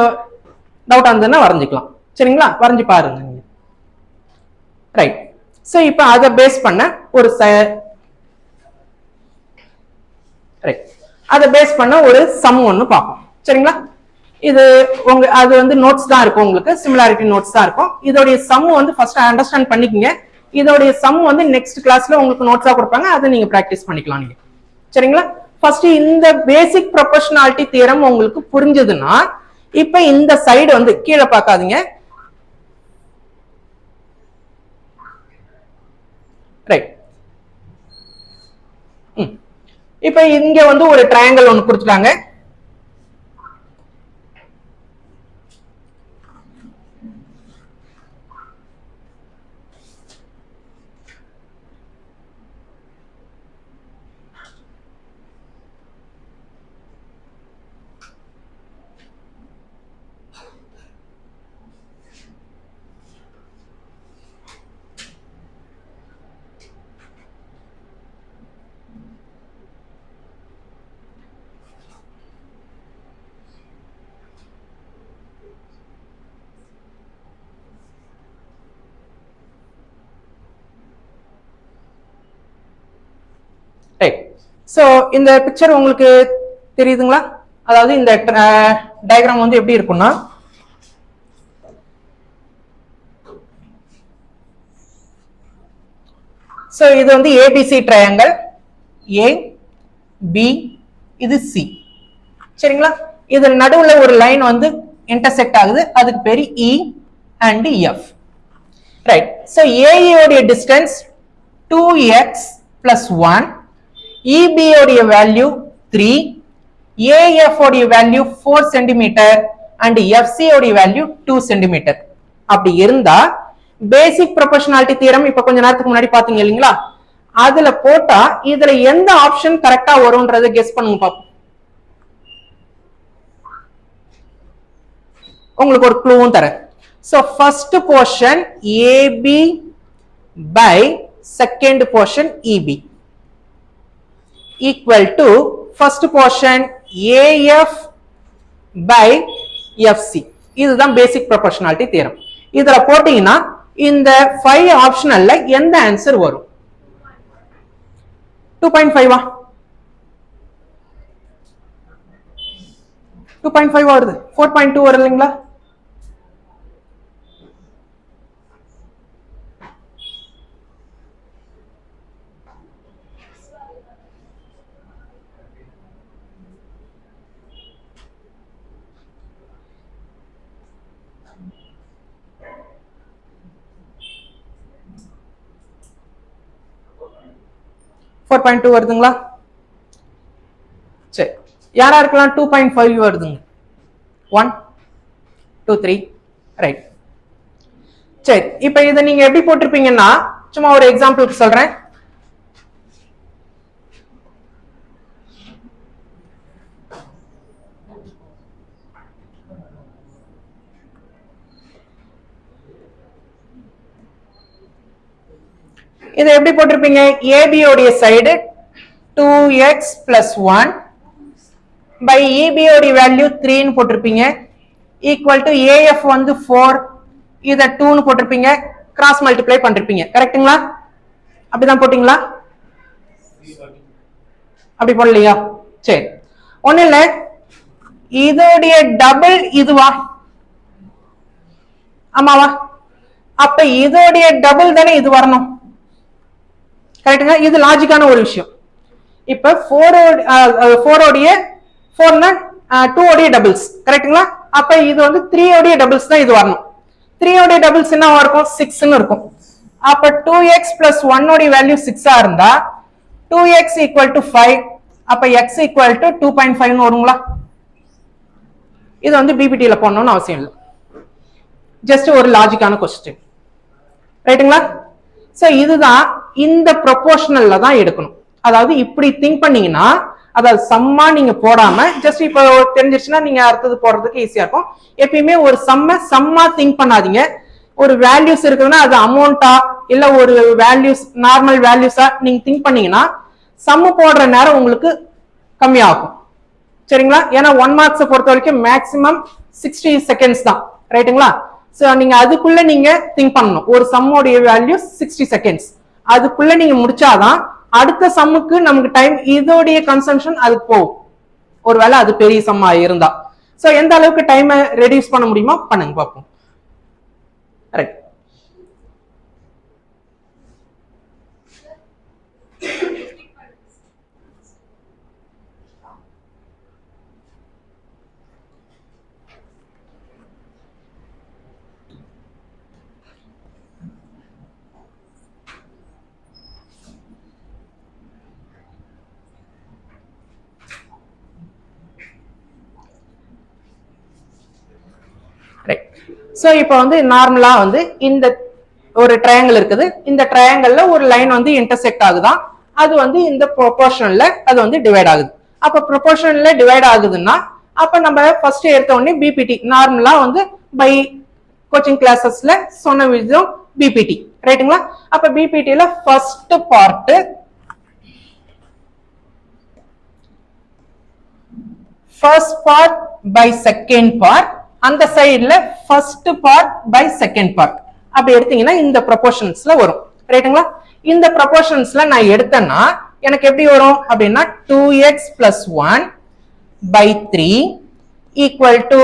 டவுட் இருந்ததுன்னா வரைஞ்சிக்கலாம். சரிங்களா? வரைஞ்சு பாருங்க நீங்க. ரைட். சோ இப்போ அதை பேஸ் பண்ண ஒரு சம் ஒன்னு பார்ப்போம். சரிங்களா? இது அது வந்து நோட்ஸ் தான் இருக்கும், உங்களுக்கு சிமிலாரிட்டி நோட்ஸ் தான் இருக்கும். இதோடைய சம் வந்து ஃபர்ஸ்ட் அண்டர்ஸ்டாண்ட் பண்ணிக்கங்க. இதோடைய சம் வந்து நெக்ஸ்ட் கிளாஸ்ல உங்களுக்கு நோட்ஸா கொடுப்பாங்க, அதை நீங்க பிராக்டிஸ் பண்ணிக்கலாம் நீங்க. சரிங்களா? ஃபர்ஸ்ட் இந்த பேசிக் ப்ரொபோர்ஷனாலிட்டி தியரம் உங்களுக்கு புரிஞ்சதுன்னா இப்ப இந்த சைடு வந்து கீழே பார்க்காதீங்க. ரைட். இப்ப இங்க வந்து ஒரு ட்ரையாங்கிள் ஒன்னு கொடுத்துட்டாங்க. சோ இந்த பிக்சர் உங்களுக்கு தெரியுதுங்களா? அதாவது இந்த டயக்ராம் வந்து எப்படி இருக்கும்னா, சோ இது வந்து ஏபிசி ட்ரையாங்கிள், ஏ பி, இது சி. சரிங்களா? இது நடுவுல ஒரு லைன் வந்து இன்டர்செக்ட் ஆகுது, அதுக்கு பேரு E and F. Right. So AE உடைய டிஸ்டன்ஸ் 2x plus 1, EB உடைய வேல்யூ 3, AF உடைய வேல்யூ 4 cm and FC உடைய வேல்யூ 2 cm. அப்படி இருந்தா பேசிக் ப்ரொபோர்ஷனாலிட்டி தியரம் இப்ப கொஞ்ச நேரத்துக்கு முன்னாடி பாத்தீங்க இல்லீங்களா, அதுல போட்டா இதுல எந்த ஆப்ஷன் கரெக்டா வரும்ன்றதை கெஸ் பண்ணுங்க பாப்போம். உங்களுக்கு ஒரு க்ளூவும் தரேன். So first portion AB by second portion EB equal to first portion AF by FC. இதுதான் பேசிக் ப்ரொபோர்ஷனாலிட்டி தியரம். இதுல போட்டீங்கன்னா இந்த 5 ஆப்ஷனல்ல எந்த ஆன்சர் வரும்? 2.5 2.5 வருது. 4.2 வரும் இல்லைங்களா? வருதுங்களா? சரி, யாரா இருக்கலாம்? 2.5 வருதுங்க. 1 2 3. ரைட். சரி, இப்போ இதை நீங்க எப்படி போட்டிருப்பீங்கன்னா, சும்மா ஒரு எக்ஸாம்பிளுக்கு சொல்றேன். இதை எப்படி போட்டிருப்பீங்க? AB உடைய side 2x plus 1 by EB உடைய வேல்யூ 3 ன்னு போட்டிருப்பீங்க, ஈக்குவல் டு AF வந்து 4, இத 2 ன்னு போட்டிருப்பீங்க, கிராஸ் மல்டிப்ளை பண்ணிருப்பீங்க. கரெக்ட்டுங்களா? அப்படிதான் போட்டீங்களா? அப்படி போடலையா? சரி, ஒண்ணு இல்ல, இதோடைய டபுள் இதுவா? ஆமாவா? அப்ப இதோடைய டபுள் தானே இது வரணும். கரெக்ட்டுங்களா? இது லாஜிக்கான ஒரு விஷயம். இப்ப 4 உடைய 4னா 2 உடைய டபுள்ஸ். கரெக்ட்டுங்களா? அப்ப இது வந்து 3 உடைய டபுள்ஸ் தான் இது வரணும். 3 உடைய டபுள்ஸ் என்னவா இருக்கும்? 6 ன்னு இருக்கும். அப்ப 2x plus 1 உடைய வேல்யூ 6 ஆ இருந்தா 2x equal to 5, அப்ப x equal to 2.5 ன்னு வருங்களா? இது வந்து பிபிடில போடணும்னு அவசியம் இல்லை, ஜஸ்ட் ஒரு லாஜிக்கான क्वेश्चन. ரைட்டுங்களா? சோ இதுதான் இந்த ப்ரொபோர்ஷனல்ல தான் எடுக்கணும். அதாவது இப்படி திங்க் பண்ணீங்கன்னா, அதாவது சம்மா நீங்க போடாம ஜஸ்ட் இப்போ தெரிஞ்சிருச்சுன்னா நீங்க அடுத்தது போடுறதுக்கு ஈஸியா இருக்கும். எப்பயுமே ஒரு சம்மா திங்க் பண்ணாதீங்க. ஒரு வேல்யூஸ் இருக்குதுன்னா அது அமௌண்டா இல்ல ஒரு வேல்யூஸ் நார்மல் வேல்யூஸா நீங்க திங்க் பண்ணீங்கன்னா சம்மு போடுற நேரம் உங்களுக்கு கம்மியாகும். சரிங்களா? ஏன்னா 1 மார்க்ஸ் பொறுத்த வரைக்கும் மேக்ஸிமம் 60 செகண்ட்ஸ் தான். ரைட்டுங்களா? சோ நீங்க அதுக்குள்ள நீங்க திங்க் பண்ணணும். ஒரு சம்மோடைய வேல்யூ 60 செகண்ட்ஸ். அதுக்குள்ள நீங்க முடிச்சாதான் அடுத்த சம்முக்கு நமக்கு டைம் இதோடைய கன்சம்ஷன் அதுக்கு போகும். ஒருவேளை அது பெரிய சம்மா இருந்தா. சோ எந்த அளவுக்கு டைமை ரெடியூஸ் பண்ண முடியுமோ பண்ணுங்க பார்ப்போம். ரைட். சோ இப்போ வந்து நார்மலா வந்து இந்த ஒரு ட்ரையாங்கிள் இருக்குது. இந்த ட்ரையாங்கிள்ல ஒரு லைன் வந்து இன்டர்செக்ட் ஆகுதான். அது வந்து இந்த ப்ரொபோர்ஷனல்ல அது வந்து டிவைட் ஆகுது. அப்ப ப்ரொபோர்ஷனல்ல டிவைட் ஆகுதுன்னா அப்ப நம்ம ஃபர்ஸ்ட் எடுத்த உடனே பிபிடி நார்மலா வந்து பை கோச்சிங் கிளாஸஸ்ல சொன்ன விதம் பிபிடி. ரைட்டுங்களா? அப்ப பிபிடில first part by second part, அந்த சைடுல first part by second part அப்படி எடுத்தீங்கன்னா இந்த ப்ரொபோர்ஷன்ஸ்ல வரும். ரைட்டுங்களா? இந்த ப்ரொபோர்ஷன்ஸ்ல நான் எடுத்தேன்னா எனக்கு எப்படி வரும் அப்படின்னா 2x plus 1 by 3 equal to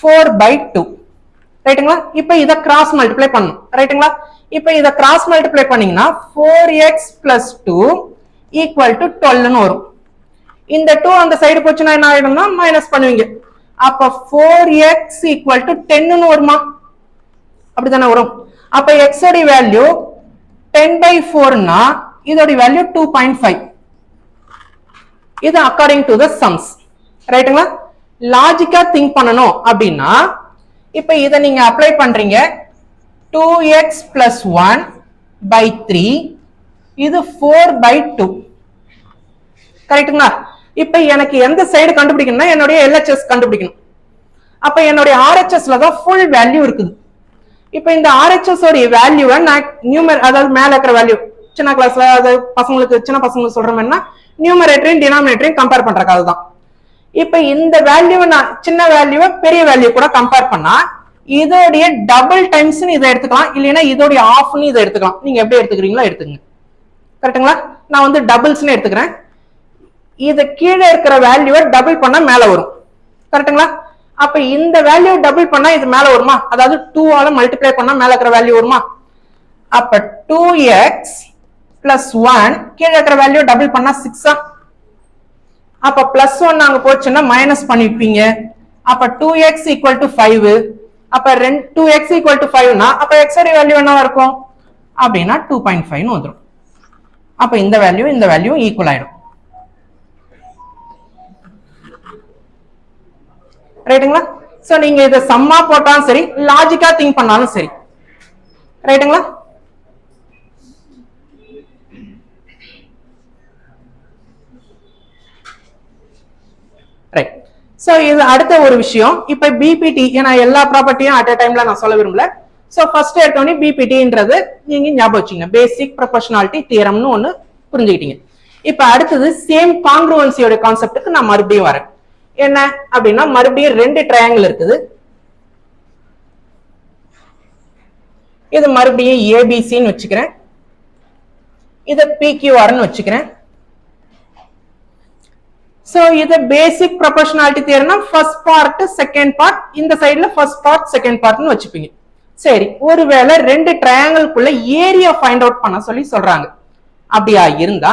4 by 2. ரைட்டுங்களா? இப்போ இத கிராஸ் மல்டிப்ளை பண்ணணும். ரைட்டுங்களா? இப்போ இத கிராஸ் மல்டிப்ளை பண்ணீங்கன்னா 4x plus 2 equal to 12 ன்னு வரும். இந்த 2 அந்த சைடு போச்சுன்னா என்ன ஆயிடும்னா மைனஸ் பண்ணுவீங்க. அப்ப 4x equal to 10 ன்னு வருமா? அப்படிதானே வரும். அப்ப x ஓட வேல்யூ 10 by 4 னா இதோட வேல்யூ 2.5. இது அக்கார்டிங் டு தி சம்ஸ். ரைட்டுங்களா? லாஜிக்கா திங்க் பண்ணனும் அப்படின்னா இப்ப இத நீங்க அப்ளை பண்றீங்க. 2x plus 1 by 3 இது 4 by 2. கரெக்ட்டுங்களா? இப்ப எனக்கு எந்த சைடு கண்டுபிடிக்கணும்னா என்னுடைய LHS கண்டுபிடிக்கணும். அப்ப என்னுடைய RHSல தான் ஃபுல் வேல்யூ இருக்குது. இப்ப இந்த RHS உடைய வேல்யூவை நான் அதாவது மேல இருக்கிற வேல்யூ சின்ன கிளாஸ்ல அதாவது சின்ன பசங்களுக்கு சொல்றோம்னா நியூமரேட்டரையும் டினாமினேட்டரையும் கம்பேர் பண்றதுக்கு அதுதான். இப்ப இந்த வேல்யூவை நான் சின்ன வேல்யூவை பெரிய வேல்யூ கூட கம்பேர் பண்ணா இதோடைய டபுள் டைம்ஸ் இதை எடுத்துக்கலாம், இல்லைன்னா இதோடைய ஆஃப்னு இதை எடுத்துக்கலாம். நீங்க எப்படி எடுத்துக்கிறீங்களோ எடுத்துக்கங்க. கரெக்டுங்களா? நான் வந்து டபுள்ஸ்னு எடுத்துக்கிறேன். இது கீழே இருக்கிற வேல்யூவை டபுள் பண்ணா மேல வரும். கரெக்டுங்களா? அப்ப இந்த வேல்யூ டபுள் பண்ணா இது மேல வருமா? அதாவது 2 ஆல மல்டிப்ளை பண்ணா மேல இருக்கிற வேல்யூ வருமா? அப்ப 2x plus 1 கீழே இருக்கிற வேல்யூ டபுள் பண்ணா 6. அப்ப பிளஸ் 1 அங்க போச்சுன்னா மைனஸ் பண்ணிருப்பீங்க. அப்ப 2x equal to 5. அப்ப 2x equal to 5 னா அப்ப x ஓட வேல்யூ என்னவா இருக்கும் அப்படின்னா 2.5 ன்னு வந்துரும். அப்ப இந்த வேல்யூ ஈக்குவல் ஆயிடும். ரைட்டுங்களா? சோ நீங்க இத சம்மா போட்டாலும் சரி லாஜிக்கா திங்க் பண்ணாலும் சரி. ரைட்டுங்களா? ரைட். சோ இது அடுத்த ஒரு விஷயம். இப்ப பிபிடி ஏன்னா எல்லா ப்ராப்பர்ட்டியும் அட் a டைம்ல நான் சொல்ல விரும்பல. சோ ஃபர்ஸ்ட் எடுத்தோனே பிபிடின்றது நீங்க ஞாபகம் வச்சுங்க. பேசிக் ப்ரொபோர்ஷனாலிட்டி தியரம்னு ஒன்னு புரிஞ்சுக்கிட்டீங்க. இப்ப அடுத்தது சேம் காங்க்ருவன்சியோட கான்செப்ட்டுக்கு நான் மறுபடியும் வரேன். என்ன அப்படின்னா மறுபடியும் 2 ட்ரையாங்கிள் இருக்குது. இது மறுபடியும் ஏபிசின்னு வச்சுக்கிறேன். இத பிக்யூஆர்னு வச்சுக்கிறேன். சோ இது பேசிக் ப்ரொபோர்ஷனாலிட்டி தியரம்னா ஃபர்ஸ்ட் பார்ட் செகண்ட் பார்ட், இந்த சைடுல ஃபர்ஸ்ட் பார்ட் செகண்ட் பார்ட்னு வச்சுப்பீங்க. சரி, ஒருவேளை 2 ட்ரையாங்கிள்குள்ள ஏரியா ஃபைண்ட் அவுட் பண்ண சொல்லி சொல்றாங்க. அப்படியா இருந்தா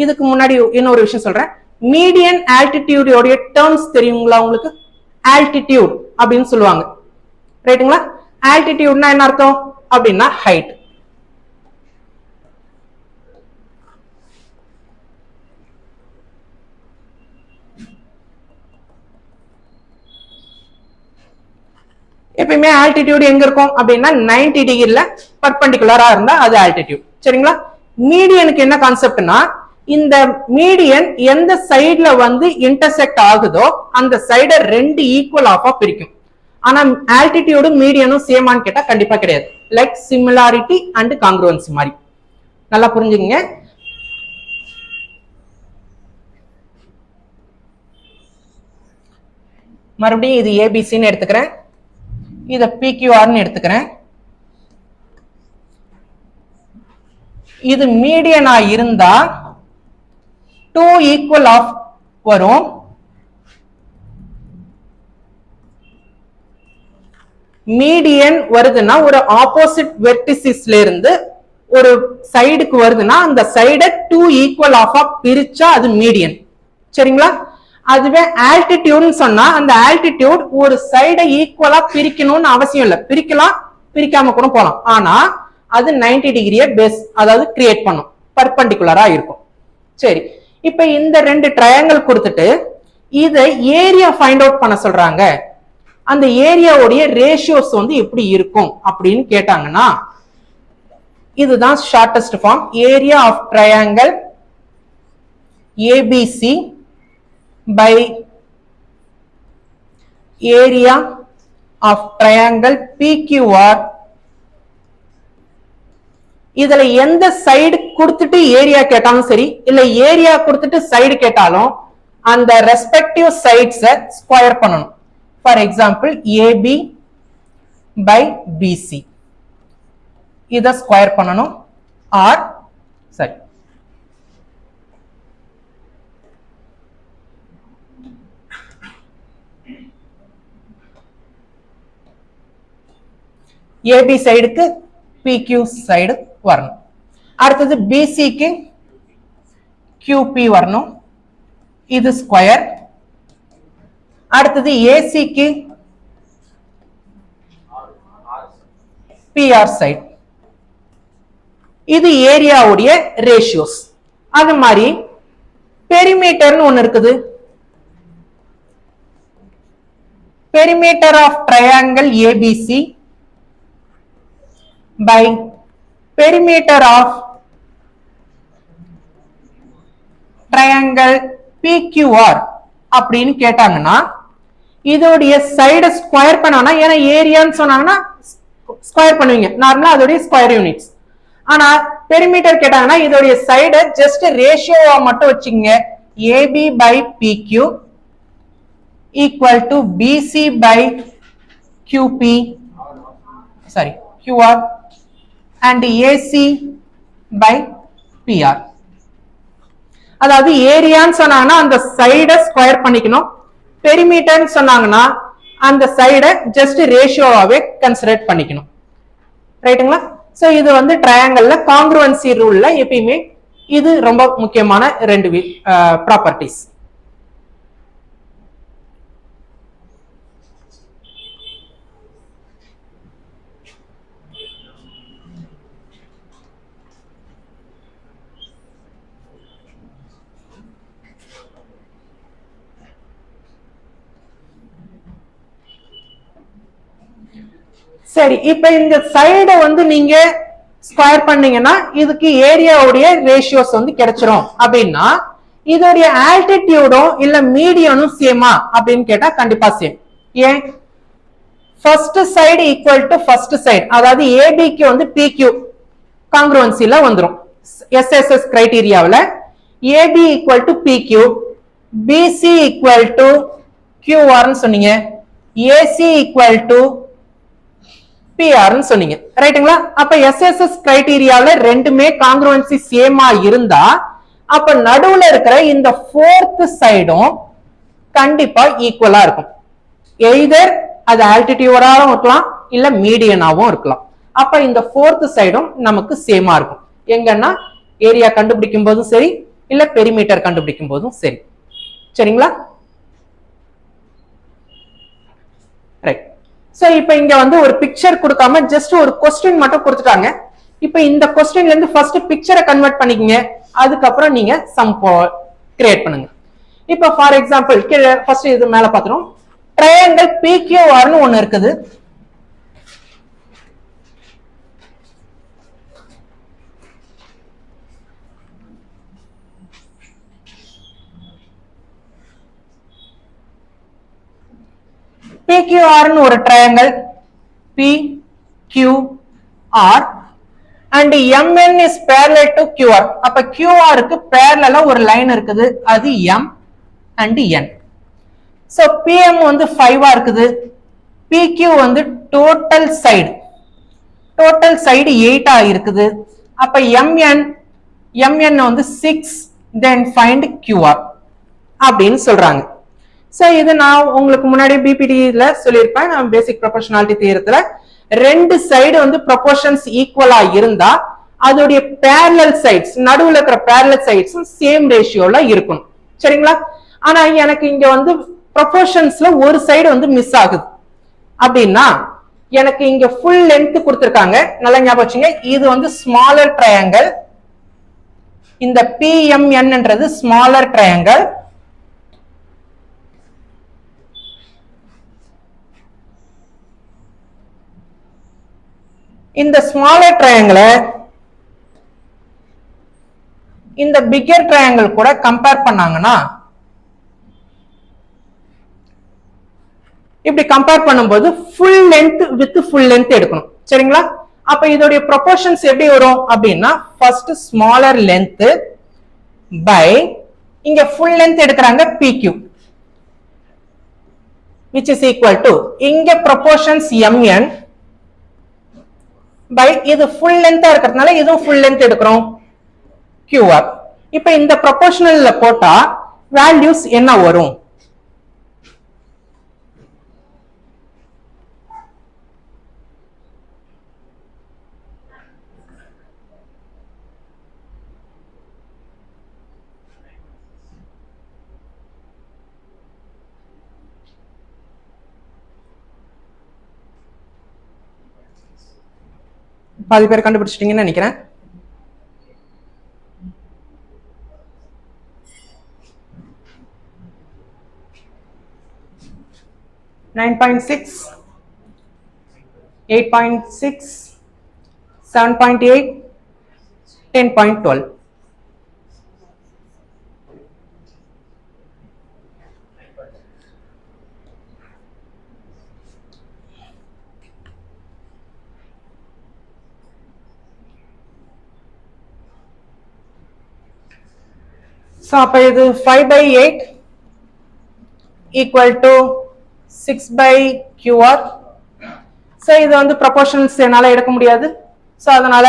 இதுக்கு முன்னாடி இன்னொரு விஷயம் சொல்றேன். மீடியன் ஆல்டிடியூட் உடைய டேர்ம்ஸ் தெரியுங்களா உங்களுக்கு? ஆல்டிடியூட் அப்படின்னு சொல்லுவாங்க. ரைட்டுங்களா? ஆல்டிடியூட்னா என்ன அர்த்தம் அப்படின்னா ஹைட். எப்பயுமே ஆல்டிடியூட் எங்க இருக்கும் அப்படின்னா 90 டிகிரில பர்பெண்டிகுலரா இருந்தா அது ஆல்டிடியூட். சரிங்களா? மீடியனுக்கு என்ன கான்செப்ட்னா இந்த மீடியன் எந்த சைடுல வந்து இன்டர்செக்ட் ஆகுதோ அந்த சைடை ரெண்டு ஈக்குவல் ஆஃபா பிரிக்கும். ஆனா ஆல்டிடியூடும் மீடியனும் சேமான்னு கேட்டா கண்டிப்பா கிடையாது. லைக் சிமிலாரிட்டி அண்ட் காங்க்ருவன்சி மாதிரி. நல்லா புரிஞ்சுங்க. மறுபடியும் இது ஏபிசின்னு எடுத்துக்கிறேன், இத பிக்யூஆர்னு எடுத்துக்கிறேன். இது மீடியனா இருந்தா 2 ஈக்குவல் ஆஃப் வரும். மீடியன் வருதுன்னா ஒரு ஆப்போசிட் வெர்டிசிஸ்ல இருந்து ஒரு சைடுக்கு வருதுன்னா அந்த சைடை 2 ஈக்குவல் ஆஃபா பிரிச்சா அது மீடியன். சரிங்களா? அதுவே ஆல்டிடியூட்னு சொன்னா அந்த ஆல்டிடியூட் ஒரு சைடை ஈக்குவலா பிரிக்கணும்னு அவசியம் இல்லை. பிரிக்கலாம், பிரிக்காம கூட போலாம். ஆனா அது 90 டிகிரியை பேஸ் அதாவது கிரியேட் பண்ணும், பர்பெண்டிகுலரா இருக்கும். சரி, இப்ப இந்த ரெண்டு ட்ரையாங்கிள் கொடுத்துட்டு இதை ஏரியா ஃபைண்ட் அவுட் பண்ண சொல்றாங்க. அந்த ஏரியாவுடைய ரேஷியோஸ் வந்து எப்படி இருக்கும் அப்படின்னு கேட்டாங்கன்னா இதுதான் shortest form. Area of triangle ABC by area of triangle PQR. இதுல எந்த சைடு கொடுத்துட்டு ஏரியா கேட்டாலும் சரி, இல்ல ஏரியா கொடுத்துட்டு சைடு கேட்டாலும் அந்த ரெஸ்பெக்டிவ் சைட்ஸை ஸ்கொயர் பண்ணணும். For example AB by BC இதை ஸ்கொயர் பண்ணணும். ஆர் சரி ஏபி சைடுக்கு பிக்யூ சைடு வரணும். அடுத்தது பிசிக்கு கியூபி வரணும், இது ஸ்கொயர். அடுத்தது ஏசிக்கு பிஆர் சைடு. இது ஏரியாவுடைய ரேஷியோஸ். அது மாதிரி பெரிமீட்டர்னு ஒன்னு இருக்குது. Perimeter of triangle ABC by perimeter of triangle PQR அப்படின்னு கேட்டாங்கன்னா இதோடைய சைடு ஸ்கொயர் பண்ணனா, ஏன்னா ஏரியான்னு சொன்னாங்கன்னா ஸ்கொயர் பண்ணுவீங்க நார்மலா, அதோடைய ஸ்கொயர் யூனிட்ஸ். ஆனா பெரிமீட்டர் கேட்டாங்கன்னா இதோடைய சைடு ஜஸ்ட் ரேஷியோவா மட்டும் வச்சுங்க. AB by PQ equal to BC by QP sorry QR and AC by PR. அதாவது ஏரியான்னு சொன்னாங்கன்னா அந்த சைடை ஸ்கொயர் பண்ணிக்கணும். பெரிமீட்டர்னு சொன்னாங்கன்னா அந்த சைடை ஜஸ்ட் ரேஷியோவாவே கன்சிடர் பண்ணிக்கணும். ரைட்டுங்களா? சோ இது வந்து ட்ரையாங்கிள்ல காங்க்ருவன்சி ரூல்ல எப்பயுமே இது ரொம்ப முக்கியமான ரெண்டு ப்ராப்பர்ட்டிஸ். சரி, இப்ப இந்த சைடை வந்து நீங்க ஸ்கொயர் பண்ணீங்கன்னா இதுக்கு ஏரியாவுடைய ரேஷியோஸ் வந்து கிடைச்சிரும். அப்படின்னா இதோடைய ஆல்டிடியூடும் இல்ல மீடியனும் சேமா அப்படின்னு கேட்டா கண்டிப்பா சேம். ஏன்? First side equal to first side, அதாவது ஏபிக்கு வந்து பிக்யூ காங்க்ருவன்சில வந்துரும். எஸ்எஸ்எஸ் கிரைட்டீரியாவில் AB equal to PQ, BC equal to கியூஆர்னு சொன்னீங்க, ஏசி ஈக்குவல் டு பிஆர்னு சொன்னீங்க. ரைட்டுங்களா? அப்ப எஸ்எஸ்எஸ் கிரைட்டீரியால ரெண்டுமே காங்க்ருவன்சி சேமா இருந்தா அப்ப நடுவுல இருக்கிற இந்த ஃபோர்த் சைடும் கண்டிப்பா ஈக்குவலா இருக்கும். எய்தர் அது ஆல்டிடியூடாவும் இருக்கலாம் இல்ல மீடியனாவும் இருக்கலாம். அப்ப இந்த ஃபோர்த் சைடும் நமக்கு சேமா இருக்கும். எங்கன்னா ஏரியா கண்டுபிடிக்கும் போதும் சரி இல்ல பெரிமீட்டர் கண்டுபிடிக்கும் போதும் சரி. சரிங்களா? ரைட். சோ இப்ப இங்க வந்து ஒரு பிக்சர் கொடுக்காம ஜஸ்ட் ஒரு கொஸ்டின் மட்டும் கொடுத்துட்டாங்க. இப்ப இந்த கொஸ்டின்ல இருந்து ஃபர்ஸ்ட் பிக்சரை கன்வெர்ட் பண்ணிக்கங்க, அதுக்கப்புறம் நீங்க சம் கிரியேட் பண்ணுங்க. இப்ப ஃபார் எக்ஸாம்பிள் ஃபர்ஸ்ட் இது மேல பாத்துறோம். ட்ரையாங்கிள் பிக்யூஆர்னு ஒன்னு இருக்குது. PQR ஒரு triangle PQR and MN is parallel to QR. அப்ப QR க்கு parallel ஒரு லைன் இருக்குது, அது M and N. So PM வந்து 5 இருக்குது, PQ வந்து total side 8 இருக்குது. அப்ப MN வந்து 6, then find QR அப்படின்னு சொல்றாங்க. சோ இது நான் உங்களுக்கு முன்னாடி பிபிடில சொல்லியிருப்பேன். நான் பேசிக் ப்ரொபோர்ஷனாலிட்டி தியரத்துல ரெண்டு சைடு வந்து ப்ரொபோர்ஷன்ஸ் ஈக்குவலா இருந்தா அதோடைய பேரலல் சைட்ஸ், நடுவுல இருக்கிற பேரலல் சைட்ஸும் சேம் ரேஷியோல இருக்கணும். சரிங்களா? ஆனா எனக்கு இங்க வந்து ப்ரொபோர்ஷன்ஸ்ல ஒரு சைடு வந்து மிஸ் ஆகுது அப்படின்னா எனக்கு இங்க ஃபுல் லென்த் கொடுத்திருக்காங்க. நல்லா ஞாபகம் வச்சுங்க, இது வந்து ஸ்மாலர் ட்ரையாங்கிள், இந்த PMNன்றது ஸ்மாலர் ட்ரையாங்கிள். இந்த ஸ்மாலர் ட்ரையாங்கிளை இந்த பிக்கர் ட்ரையாங்கிள் கூட கம்பேர் பண்ணாங்கன்னா இப்படி கம்பேர் பண்ணும்போது full length with full length எடுக்கணும். சரிங்களா? அப்ப இதோடைய ப்ரொபோர்ஷன்ஸ் எப்படி வரும் அப்படின்னா ஃபர்ஸ்ட் ஸ்மாலர் லென்த் பை இங்க ஃபுல் லென்த் எடுக்கறாங்க PQ which is equal to இங்க ப்ரொபோர்ஷன்ஸ் MN by இது ஃபுல் லென்த்தா இருக்கிறதுனால இதுவும் ஃபுல் லென்த் எடுக்கிறோம் QR. இப்ப இந்த ப்ரொபோர்ஷனல்ல போட்டா வேல்யூஸ் என்ன வரும்? பாதி பேர் கண்டுபிடிச்சிட்டீங்கன்னு நினைக்கிறேன். Nine 8.6, 7.8, 10.12. So அப்ப இது 5/8 equal to 6/QR. So இது வந்து ப்ரொபோர்ஷனல்ஸ் என்னால எடுக்க முடியாது. So அதனால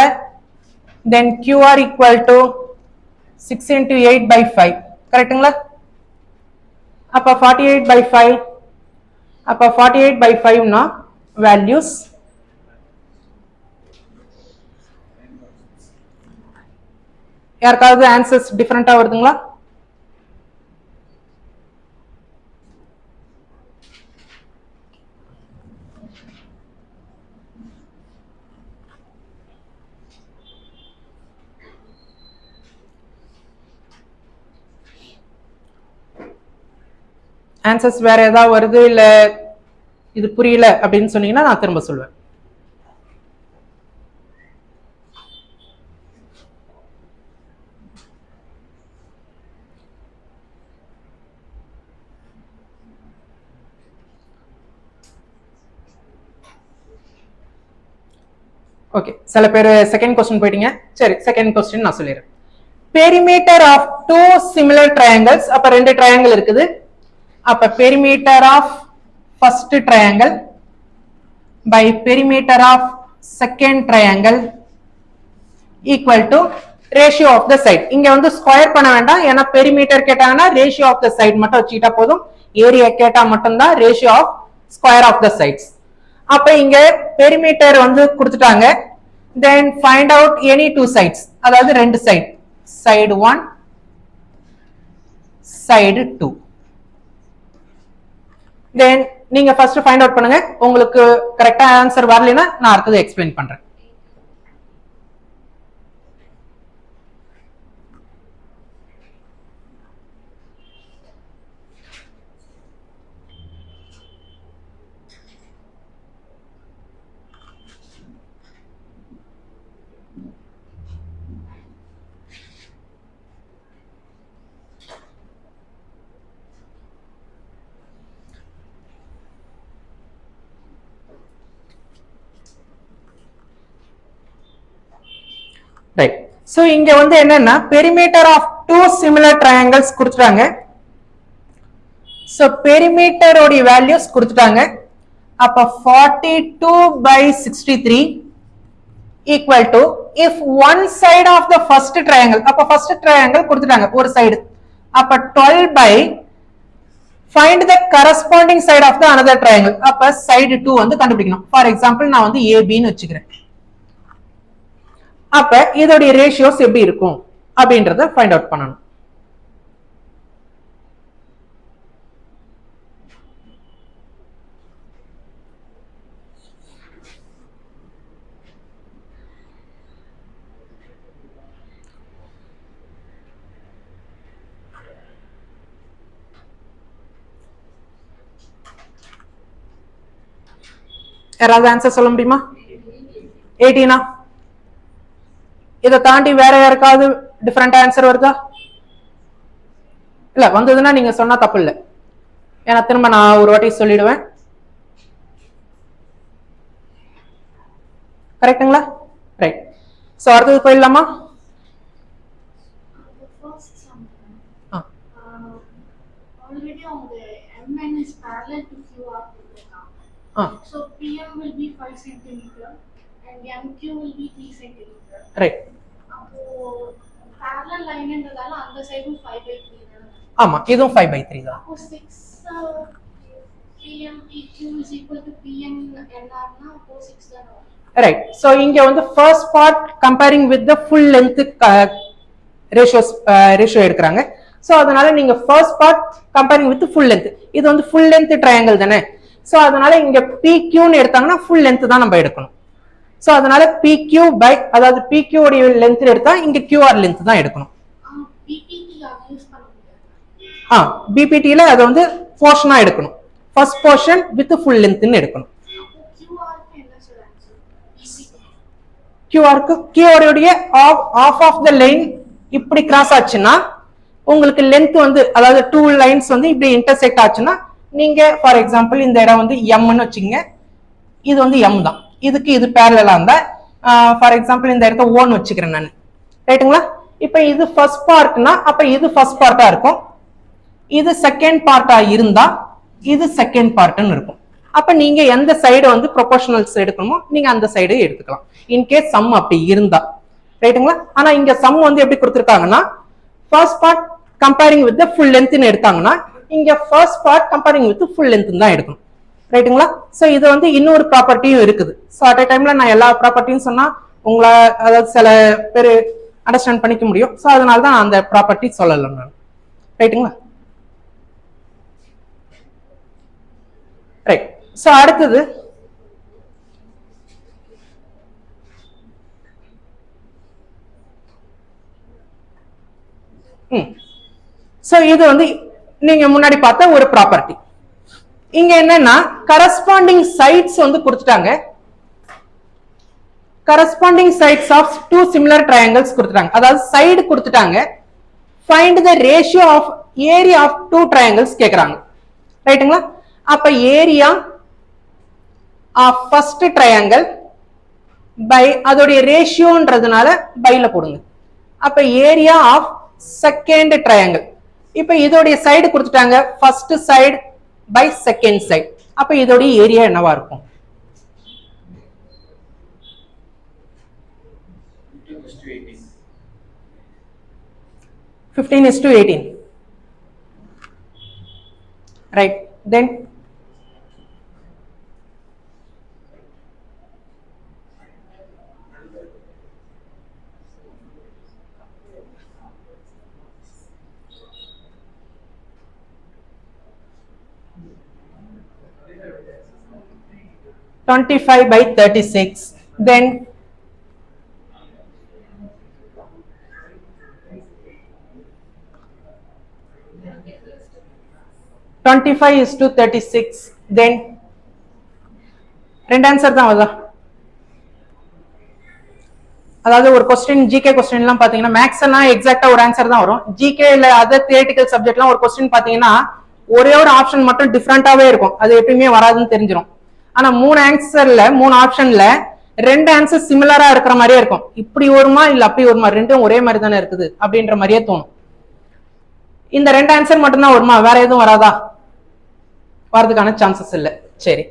then QR equal to 6 into 8/5. கரெக்ட்டுங்களா? அப்ப 48/5. அப்ப 48/5 னா values யாருக்காவது ஆன்சர்ஸ் டிஃபரெண்டா வருதுங்களா? ஆன்சர்ஸ் வேற ஏதாவது வருது இல்ல இது புரியல அப்படின்னு சொன்னீங்கன்னா நான் திரும்ப சொல்லுவேன். ஓகே, சில பேர் செகண்ட் क्वेश्चन போயிட்டீங்க. சரி, செகண்ட் क्वेश्चन நான் சொல்லிறேன். Perimeter of two similar triangles, அப்ப ரெண்டு ட்ரையாங்கிள் இருக்குது. அப்ப perimeter of first triangle by perimeter of second triangle equal to ratio of the side. இங்க வந்து ஸ்கொயர் பண்ண வேண்டாம், ஏன்னா பெரிமீட்டர் கேட்டாங்கன்னா ரேஷியோ ஆஃப் த சைட் மட்டும் வச்சுக்கிட்டா போதும். ஏரியா கேட்டா மட்டும்தான் ratio of square of the sides. அப்ப இங்க பெரிமீட்டர் வந்து கொடுத்துட்டாங்க. then find out any two sides, அதாவது ரெண்டு சைடு, side 1 side 2. then நீங்க ஃபர்ஸ்ட் ஃபைண்ட் அவுட் பண்ணுங்க. உங்களுக்கு கரெக்ட்டா ஆன்சர் வரலனா நான் அடுத்து எக்ஸ்பிளைன் பண்றேன். ரைட். சோ இங்க வந்து என்னன்னா perimeter of two similar triangles கொடுத்துட்டாங்க. சோ பெரிமீட்டர் ஓட வேல்யூஸ் கொடுத்துட்டாங்க. அப்ப 42/63 equal to if one side of the first triangle, அப்ப first triangle கொடுத்துட்டாங்க ஒரு சைடு, அப்ப 12 by find the corresponding side of the another triangle, அப்ப side 2 வந்து கண்டுபிடிக்கணும். ஃபார் எக்ஸாம்பிள் நான் வந்து AB ன்னு வச்சுக்கிறேன். அப்ப இதோட ரேஷியோஸ் எப்படி இருக்கும் அப்படின்றத ஃபைண்ட் அவுட் பண்ணணும். யாராவது ஆன்சர் சொல்ல முடியுமா? 18 இதை தாண்டி வேற யாருக்காவது டிஃபரெண்ட் ஆன்சர் வருதா? இல்ல வந்ததுன்னா நீங்க சொன்னா தப்பு இல்லை, ஏன்னா திரும்ப நான் ஒரு வாட்டி சொல்லிடுவேன். கரெக்டுங்களா? ரைட். சோ அடுத்தது போயிடலாமா? So PM will be 5 cm and MQ will be 3 cm. Right. அப்போ parallel line என்றதால அந்த சைடும் 5/3 தான். ஆமா, இதுவும் 5/3 தான். அப்போ 6 PM EQ is equal to PM NR னா அப்போ 6 தான் வரும். Right. So இங்க வந்து first part comparing with the full length ratio எடுக்கறாங்க. So அதனால நீங்க first part comparing with the full length, இது வந்து full length triangle தானே. சோ அதனால இங்க PQ ன்னு எடுத்தாங்கன்னா full length தான் நம்ம எடுக்கணும். சோ அதனால PQ by, அதாவது PQ உடைய length எடுத்தா இங்க QR length தான் எடுக்கணும். BPT யூஸ் பண்ண முடியாது. BPT ல அது வந்து போர்ஷனா எடுக்கணும். first portion with full length ன்னு எடுக்கணும். QR க்கு என்ன சார் ஆன்சர்? QR க்கு QR உடைய half of the line இப்படி கிராஸ் ஆச்சுன்னா உங்களுக்கு length வந்து, அதாவது two lines வந்து இப்படி intersect ஆச்சுன்னா நீங்க ஃபார் எக்ஸாம்பிள் இந்த இடம் வந்து M ன்னு வச்சுங்க, இது வந்து M தான், இதுக்கு இது பேரலலா இருந்தா ஃபார் எக்ஸாம்பிள் இந்த இடத்த O ன்னு வச்சுக்கிறேன் நான். ரைட்டுங்களா? இப்போ இது ஃபர்ஸ்ட் பார்ட்னா அப்ப இது ஃபர்ஸ்ட் பார்ட்டா இருக்கும், இது செகண்ட் பார்ட்டா இருந்தா இது செகண்ட் பார்ட்னு இருக்கும். அப்ப நீங்க எந்த சைடு வந்து ப்ரொபோர்ஷனல்ஸ் எடுக்கணுமோ நீங்க அந்த சைடு எடுத்துக்கலாம், இன்கேஸ் சம் அப்படி இருந்தா. ரைட்டுங்களா? ஆனா இங்க சம் வந்து எப்படி கொடுத்திருக்காங்கன்னா first part comparing with the full லென்த்னு எடுத்தாங்கன்னா இங்க first part comparing with full length தான் எடுக்கணும். ரைட்டுங்களா? சோ இது வந்து இன்னொரு ப்ராப்பர்ட்டியும் இருக்குது. சோ அட் a டைம்ல நான் எல்லா ப்ராப்பர்ட்டியும் சொன்னா உங்களை, அதாவது சில பேர் அண்டர்ஸ்டாண்ட் பண்ணிக்க முடியும். சோ அதனால தான் அந்த ப்ராப்பர்ட்டி சொல்லல நான். ரைட்டுங்களா? ரைட். சோ அடுத்தது சோ இது வந்து நீங்க முன்னாடி பார்த்த ஒரு ப்ராப்பர்ட்டி. இங்க என்னன்னா கரஸ்பாண்டிங் சைட்ஸ் வந்து கொடுத்துட்டாங்க. Corresponding sides of two similar triangles கொடுத்துட்டாங்க, அதாவது சைடு கொடுத்துட்டாங்க. Find the ratio of area of two triangles கேக்குறாங்க. ரைட்டுங்களா? அப்ப area of first triangle by அதோடைய ரேஷியோன்றதுனால பைல போடுங்க. அப்ப ஏரியா ஆஃப் செகண்ட் ட்ரையாங்கிள், இப்ப இதோடைய சைடு கொடுத்துட்டாங்க first side by second side, அப்ப இதோடைய ஏரியா என்னவா இருக்கும்? 15:18. Right. Then 25/36. Then 25:36. Then ரெண்டு ஆன்சர் தான் வருதா? அதாவது ஒரு கொஸ்டின், ஜிகே கொஸ்டின் எல்லாம் பாத்தீங்கன்னா மேக்ஸ்னா எக்ஸாக்டா ஒரு ஆன்சர் தான் வரும். ஜிகே இல்ல அதர் தியரிட்டிக்கல் சப்ஜெக்ட்லாம் ஒரு கொஸ்டின் பாத்தீங்கன்னா ஒரே ஒரு ஆப்ஷன் மட்டும் டிஃபரெண்டாவே இருக்கும், அது எப்பயுமே வராதுன்னு தெரிஞ்சிடும். ஆனா மூணு ஆன்சர்ல, மூணு ஆப்ஷன்ல ரெண்டு ஆன்சர் சிமிலரா இருக்கிற மாதிரியே இருக்கும். இப்படி வருமா இல்ல அப்படி வருமா, ரெண்டும் ஒரே மாதிரி தானே இருக்குது அப்படின்ற மாதிரியே தோணும். இந்த ரெண்டு ஆன்சர் மட்டும்தான் வருமா, வேற எதுவும் வராதா? வரதுக்கான சான்சஸ் இல்லை. சரி,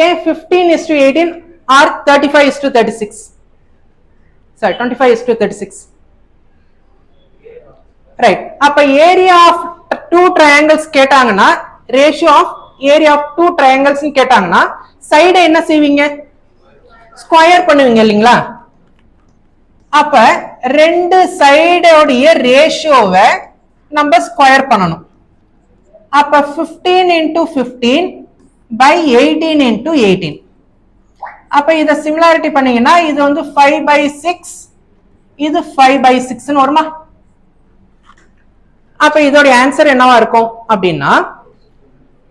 ஏன் 15:18 ஆர் 35:36? சாரி, 25:36. ரைட். அப்ப ஏரியா ஆஃப் டூ ட்ரையாங்கிள்ஸ் கேட்டாங்கன்னா, ratio of area of two triangles கேட்டாங்கன்னா சைடை என்ன செய்வீங்க, ஸ்கொயர் பண்ணுவீங்க இல்லைங்களா? அப்ப ரெண்டு சைடோடைய ரேஷியோவை நம்ம ஸ்கொயர் பண்ணணும். அப்ப 15 into 15 by 18 into 18. அப்ப இத சிமிலாரிட்டி பண்ணீங்கன்னா இது வந்து 5/6, இது 5/6 வருமா? அப்ப இதோட ஆன்சர் என்னவா இருக்கும் அப்படின்னா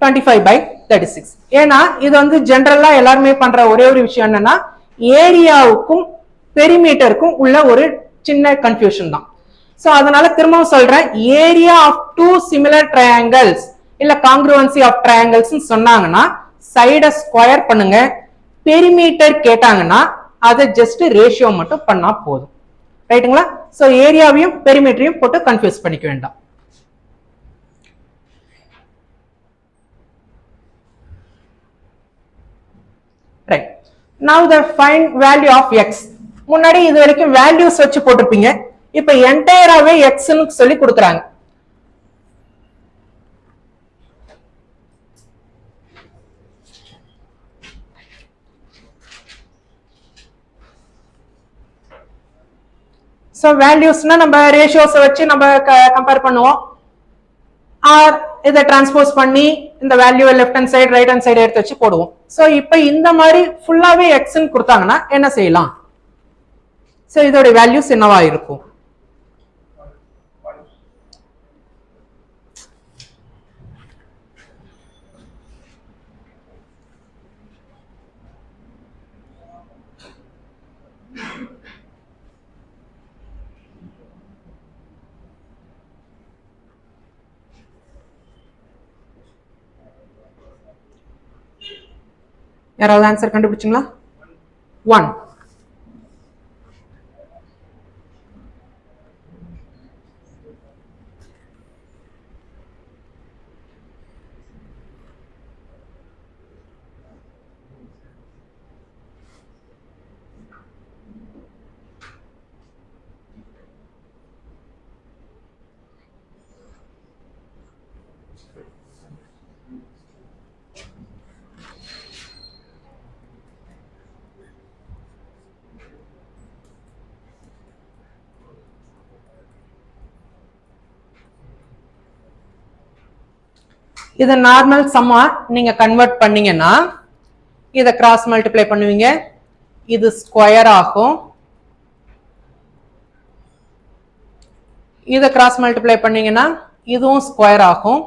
25/36. ஏன்னா இது வந்து ஜெனரலா எல்லாருமே பண்ற ஒரே ஒரு விஷயம் என்னன்னா, ஏரியாவுக்கும் பெரிமீட்டருக்கும் உள்ள ஒரு சின்ன கன்ஃபியூஷன் தான். சோ அதனால திரும்பவும் சொல்றேன், area of two similar triangles இல்ல காங்க்ருவன்சி ஆஃப் ட்ரையாங்கிள்ஸ் சொன்னாங்கன்னா சைடை ஸ்கொயர் பண்ணுங்க. பெரிமீட்டர் கேட்டாங்கன்னா அதை ஜஸ்ட் ரேஷியோ மட்டும் பண்ணா போதும். ரைட்டுங்களா? சோ ஏரியாவையும் பெரிமீட்டரையும் போட்டு கன்ஃபியூஸ் பண்ணிக்க வேண்டாம். ரைட். நவ தி ஃபைண்ட் வேல்யூ ஆஃப் எக்ஸ். முன்னாடி இது வரைக்கும் வேல்யூஸ் வச்சு போட்டிருப்பீங்க, இப்ப என்டையராவே எக்ஸ்னு சொல்லி கொடுக்குறாங்க. சோ வேல்யூஸ்னா நம்ம ரேஷியோஸ் வச்சு நம்ம கம்பேர் பண்ணுவோம். ஆர் இதை டிரான்ஸ்போஸ் பண்ணி இந்த வேல்யூவை left hand side right hand side எடுத்து வச்சு போடுவோம். சோ இப்போ இந்த மாதிரி ஃபுல்லாவே எக்ஸ்ன்னு கொடுத்தாங்கன்னா என்ன செய்யலாம்? சோ இதோட வேல்யூஸ் என்னவா இருக்கும்? யாராவது ஆன்சர் கண்டுபிடிச்சிங்களா? 1. இத நார்மல் சம்மா நீங்க கன்வெர்ட் பண்ணீங்கன்னா இத கிராஸ் மல்டிப்ளை பண்ணுவீங்க, இது ஸ்கொயர் ஆகும். இத கிராஸ் மல்டிப்ளை பண்ணீங்கன்னா இதுவும் ஸ்கொயர் ஆகும்.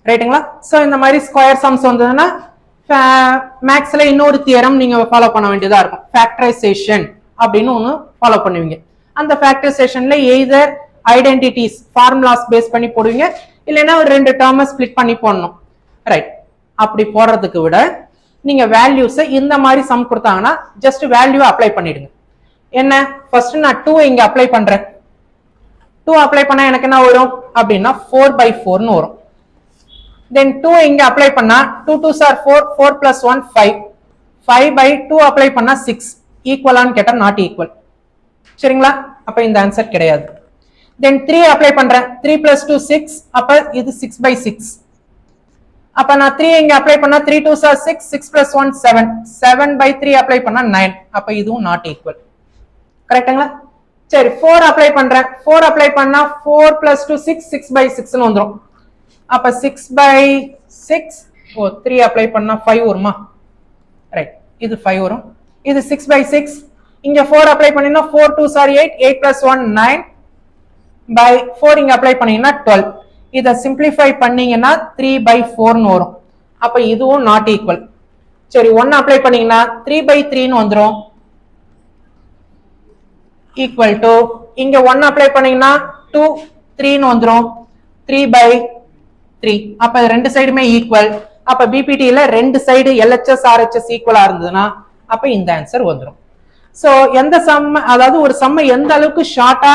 ரைட்டுங்களா? சோ இந்த மாதிரி ஸ்கொயர் சம்ஸ் வந்ததுன்னா மேக்ஸ்ல இன்னொரு தியரம் நீங்க ஃபாலோ பண்ண வேண்டியதா இருக்கும், ஃபேக்டரைசேஷன் அப்படின்னு ஒன்று ஃபாலோ பண்ணுவீங்க. அந்த ஃபேக்டரைசேஷன்ல எய்தர் ஐடென்டிட்டிஸ் ஃபார்முலாஸ் பேஸ் பண்ணி போடுவீங்க, இல்லைன்னா ஒரு ரெண்டு டேர்மை ஸ்பிளிட் பண்ணி போடணும். ரைட். அப்படி போடுறதுக்கு விட நீங்க வேல்யூஸை இந்த மாதிரி சம் கொடுத்தாங்கன்னா ஜஸ்ட் வேல்யூ அப்ளை பண்ணிடுங்க. என்ன, ஃபர்ஸ்ட் நான் 2 இங்க அப்ளை பண்றேன். 2 அப்ளை பண்ணா எனக்கு என்ன வரும் அப்படின்னா 4/4ன்னு வரும். தென் 2 இங்க அப்ளை பண்ணா 2 2s are 4, 4 plus 1 5, 5/2 அப்ளை பண்ணா 6. ஈக்குவலான்னு கேட்டா நாட் ஈக்குவல். சரிங்களா? அப்ப இந்த ஆன்சர் கிடையாது. தென் 3 அப்ளை பண்றேன், 3 plus 2 6, அப்ப இது 6/6. அப்ப நான் 3 இங்க அப்ளை பண்ணா 3 2s are 6, 6 plus 1 7, 7/3 அப்ளை பண்ணா 9. அப்ப இதுவும் நாட் ஈக்குவல். கரெக்ட்டுங்களா? சரி, 4 அப்ளை பண்றேன், 4 அப்ளை பண்ணா 4 plus 2 6, 6/6ன்னு வந்துரும். அப்ப 6/6, 3 அப்ளை பண்ணா 5 வருமா? ரைட், இது 5 வரும். இது 6/6. இங்க 4 அப்ளை பண்ணினா 4 2s are 8, 8 plus 1 9/4 இங்க அப்ளை பண்ணீங்கன்னா 12. இத சிம்பிளிஃபை பண்ணீங்கன்னா 3/4ன்னு வரும். அப்ப இதுவும் நாட் ஈக்குவல். சரி, 1 அப்ளை பண்ணீங்கன்னா 3/3ன்னு வந்துரும். ஈக்குவல் டு இங்க 1 அப்ளை பண்ணீங்கன்னா 2, 3 ன்னு வந்துரும் 3/3 அப்ப ரெண்டு சைடுமே ஈக்குவல் அப்ப பிபிடி ல ரெண்டு சைடு LHS RHS ஈக்குவலா இருந்ததுன்னா அப்ப இந்த ஆன்சர் வந்துரும் சோ எந்த சம் அதாவது ஒரு சம்மை எந்த அளவுக்கு ஷார்ட்டா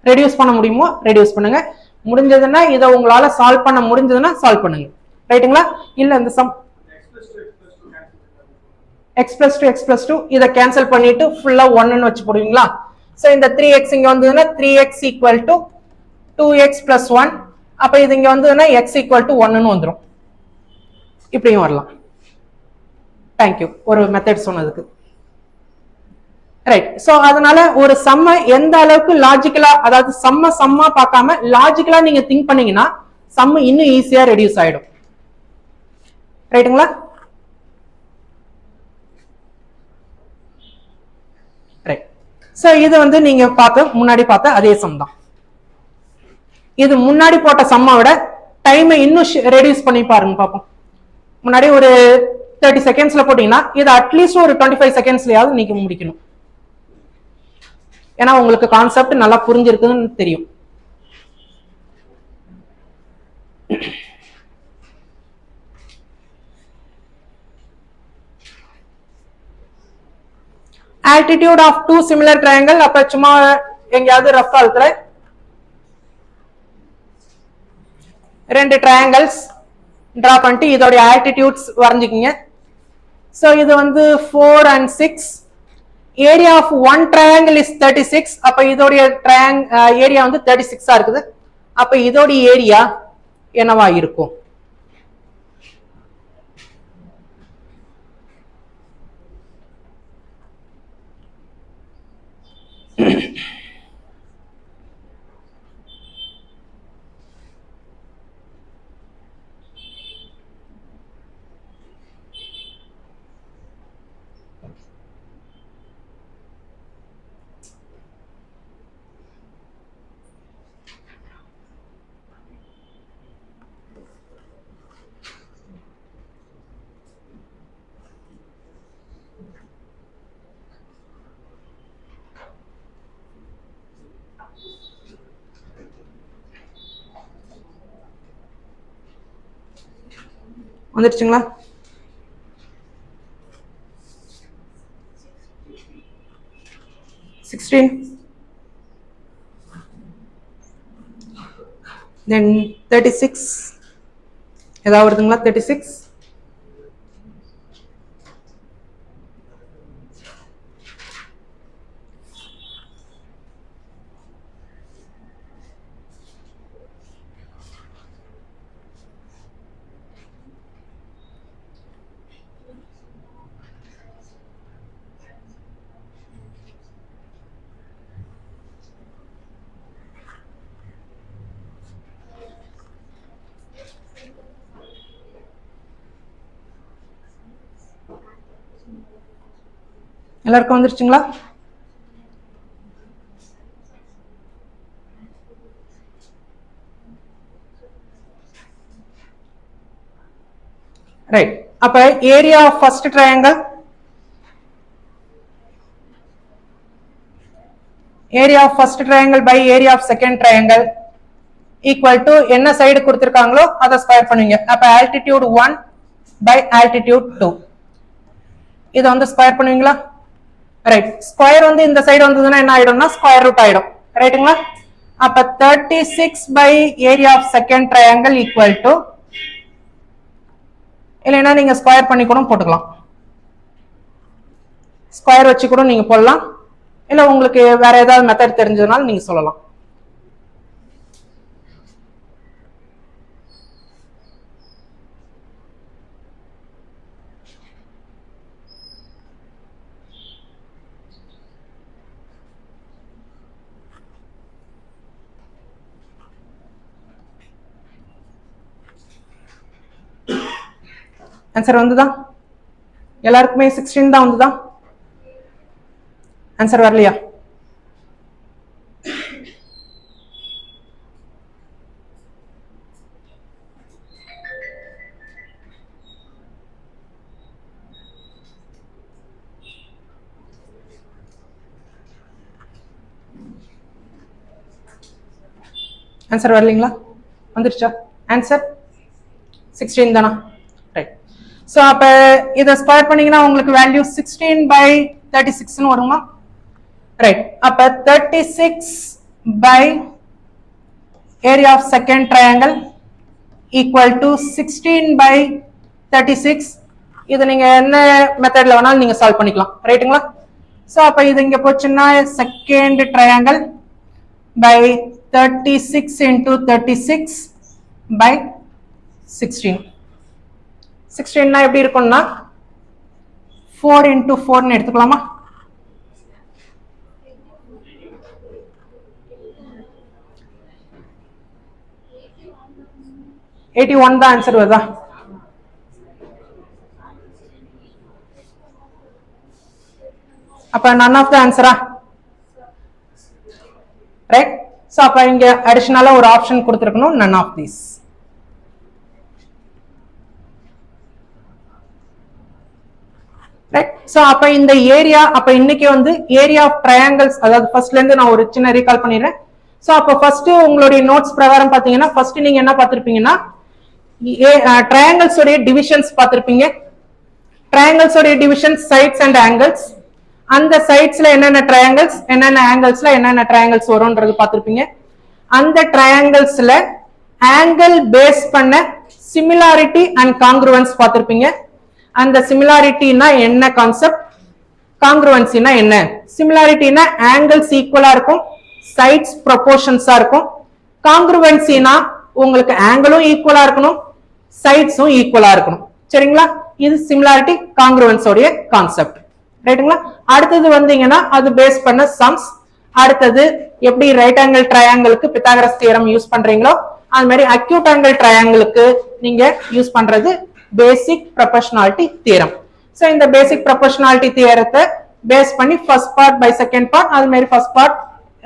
ரெடியூஸ் பண்ண முடியுமோ ரெடியூஸ் பண்ணுங்க முடிஞ்சதுன்னா இதை உங்களால சால்வ் பண்ண முடிஞ்சதுன்னா சால்வ் பண்ணுங்க ரைட்டுங்களா இல்ல இந்த some x plus 2 x plus 2 இதை கேன்சல் பண்ணிட்டு ஃபுல்லா 1 ன்னு வச்சு போடுவீங்களா சோ இந்த 3x இங்க வந்ததுன்னா 3x equal to 2x plus 1 அப்ப இது இங்க வந்ததுன்னா x equal to 1 ன்னு வந்துரும் இப்படியும் வரலாம் தேங்க்யூ ஒரு மெத்தட் சொன்னதுக்கு ரைட் சோ அதனால ஒரு சம்ம எந்த அளவுக்கு லாஜிக்கலா அதாவது சம்மா பார்க்காம லாஜிக்கலா நீங்க திங்க் பண்ணீங்கன்னா சம்ம இன்னும் ஈஸியா ரெடியூஸ் ஆயிடும் ரைட்டுங்களா ரைட் சோ இது வந்து நீங்க முன்னாடி பார்த்த அதே சம் தான் இது முன்னாடி போட்ட சம்மை விட டைமை இன்னும் ரெடியூஸ் பண்ணி பாருங்க பாப்போம் முன்னாடி ஒரு 30 செகண்ட்ஸ்ல போட்டீங்கன்னா இது அட்லீஸ்ட் ஒரு 25 செகண்ட்ஸ்லயாவது நீங்க முடிக்கணும் ஏன்னா உங்களுக்கு கான்செப்ட் நல்லா புரிஞ்சிருக்குன்னு தெரியும் altitude of two similar triangle அப்ப சும்மா எங்கயாவது ரஃப் கால்குல ரெண்டு ட்ரையாங்கிள்ஸ் டிரா பண்ணிட்டு இதோட altitudes வரைஞ்சிக்கீங்க சோ இது வந்து 4 and 6 area of one triangle is 36 அப்ப இதோட ஏரியா வந்து 36 ஆ இருக்குது அப்ப இதோட ஏரியா என்னவா இருக்கும் வந்துருச்சுங்களா 16 then 36 ஏதாவது வருதுங்களா 36 எல்லாருக்கும் வந்துருச்சுங்களா ரைட் அப்ப area of first triangle area of first triangle by area of second triangle equal to என்ன சைடு கொடுத்திருக்காங்களோ அதை ஸ்கொயர் பண்ணுவீங்க அப்ப altitude 1 by altitude 2 இதை வந்து ஸ்கொயர் பண்ணுவீங்களா ரைட் ஸ்கொயர் வந்து இந்த சைடு வந்ததுன்னா என்ன ஆயிடும்னா ஸ்கொயர் ரூட் ஆயிடும் ரைட்டுங்களா அப்ப 36 by area of second triangle equal to இல்லைன்னா நீங்க ஸ்கொயர் பண்ணி கூட போட்டுக்கலாம் ஸ்கொயர் வச்சு கூட நீங்க போடலாம் இல்ல உங்களுக்கு வேற ஏதாவது மெத்தட் தெரிஞ்சதுனால நீங்க சொல்லலாம் ஆன்சர் வந்துதா எல்லாருக்குமே 16 தான் வந்துதா ஆன்சர் வரலையா ஆன்சர் வரலீங்களா? வந்துருச்சா ஆன்சர்? 16 தானா? ரைட். ஸோ அப்போ இதை ஸ்கொயர் பண்ணீங்கன்னா உங்களுக்கு வேல்யூ 16/36 வருமா? ரைட். அப்போ 36/area of second triangle equal to 16/36. இது நீங்க என்ன மெத்தட்ல வேணாலும் நீங்க சால்வ் பண்ணிக்கலாம். ரைட்டுங்களா? ஸோ அப்போ இது இங்க போச்சுன்னா second triangle by 36 into 36 by 16. 16 எப்படி இருக்கும்னா 4 into 4 எடுத்துக்கலாமா? $81 தான் ஆன்சர் வருதா? அப்ப none of the answer. Right. So அப்ப இங்க அடிஷனலா ஒரு ஆப்ஷன் கொடுத்திருக்கணும் none of these. Right. So அப்ப இந்த ஏரியா அப்ப இன்னைக்கு வந்து ஏரியா ஆஃப் ட்ரையாங்கிள்ஸ் அதாவது ஃபர்ஸ்ட்ல இருந்து நான் ஒரு சின்ன ரீகால் பண்ணிடுறேன். சோ அப்ப ஃபர்ஸ்ட் உங்களுடைய நோட்ஸ் பிரகாரம் பாத்தீங்கன்னா ஃபர்ஸ்ட் நீங்க என்ன பார்த்திருப்பீங்கன்னா ட்ரையாங்கிள்ஸ் உடைய டிவிஷன்ஸ் பார்த்திருப்பீங்க. ட்ரையாங்கிள்ஸ் உடைய டிவிஷன் சைட்ஸ் அண்ட் ஆங்கிள்ஸ். அந்த சைட்ஸ்ல என்னென்ன ட்ரையாங்கிள்ஸ் என்னென்ன ஆங்கிள்ஸ்ல என்னென்ன ட்ரையாங்கிள்ஸ் வரும்ன்றது பார்த்திருப்பீங்க. அந்த ட்ரையாங்கிள்ஸ்ல ஆங்கிள் பேஸ் பண்ண சிமிலாரிட்டி அண்ட் காங்க்ருவன்ஸ் பார்த்திருப்பீங்க. அந்த சிமிலாரிட்டினா என்ன கான்செப்ட், காங்க்ருவன்சினா என்ன? சிமிலாரிட்டினா ஆங்கிள்ஸ் ஈக்குவலா இருக்கும், சைட்ஸ் ப்ரொபோர்ஷன்ஸா இருக்கும். காங்க்ருவன்சினா உங்களுக்கு ஆங்கிளும் ஈக்குவலா இருக்கணும், சைட்ஸும் ஈக்குவலா இருக்கணும். சரிங்களா? இது சிமிலாரிட்டி காங்க்ருவன்ஸ் உடைய கான்செப்ட். ரைட்டுங்களா? அடுத்தது வந்தீங்கன்னா அது பேஸ் பண்ண சம்ஸ். அடுத்தது எப்படி ரைட் ஆங்கிள் ட்ரையாங்கிளுக்கு பித்தாகரஸ் தியரம் யூஸ் பண்றீங்களோ அது மாதிரி அக்யூட் ஆங்கிள் ட்ரையாங்கிளுக்கு நீங்க யூஸ் பண்றது பேசிக் ப்ரொபோர்ஷனாலிட்டி தியரம். சோ இந்த பேசிக் ப்ரொபோர்ஷனாலிட்டி தியரத்தை பேஸ் பண்ணி first part by second part அது மாதிரி ஃபர்ஸ்ட் பார்ட்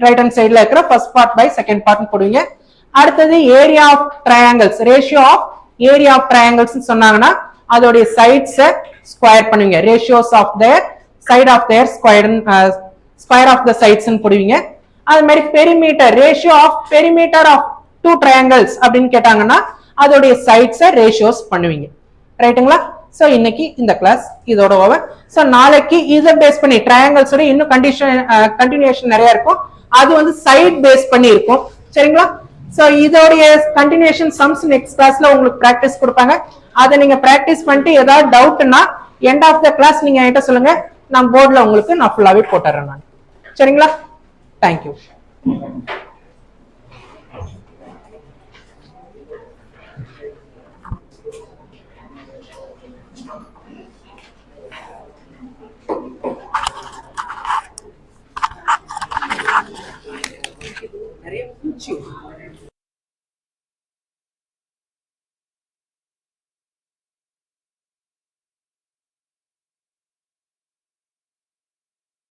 ரைட் ஹேண்ட் சைடுல இருக்கிற first part by second part போடுவீங்க. அடுத்தது area of triangles, ratio of area of triangles சொன்னாங்கன்னா அதோடைய சைட்ஸை ஸ்கொயர் பண்ணுவீங்க. Ratios of their side of their square of the sides போடுவீங்க. அது மாதிரி perimeter, ratio of perimeter of two triangles அப்படின்னு கேட்டாங்கன்னா அதோடைய சைட்ஸை ரேஷியோஸ் பண்ணுவீங்க. ரைட்டுங்களா? சோ இன்னைக்கு இந்த கிளாஸ் இதோட ஓவர். சோ நாளைக்கு இதை பேஸ் பண்ணி ட்ரையாங்கிள்ஸ் இன்னும் கண்டினியூஷன் நிறைய இருக்கும். அது வந்து சைட் பேஸ் பண்ணி இருக்கும். சரிங்களா? சோ இதோடைய கண்டினியூஷன் சம்ஸ் நெக்ஸ்ட் கிளாஸ்ல உங்களுக்கு பிராக்டிஸ் கொடுப்பாங்க. அதை நீங்க பிராக்டிஸ் பண்ணிட்டு ஏதாவது டவுட்னா எண்ட் ஆஃப் த கிளாஸ் நீங்க என்கிட்ட சொல்லுங்க. நான் போர்ட்ல உங்களுக்கு நான் ஃபுல்லாவே போட்டுறேன் நான். சரிங்களா? தேங்க்யூ. நிறைய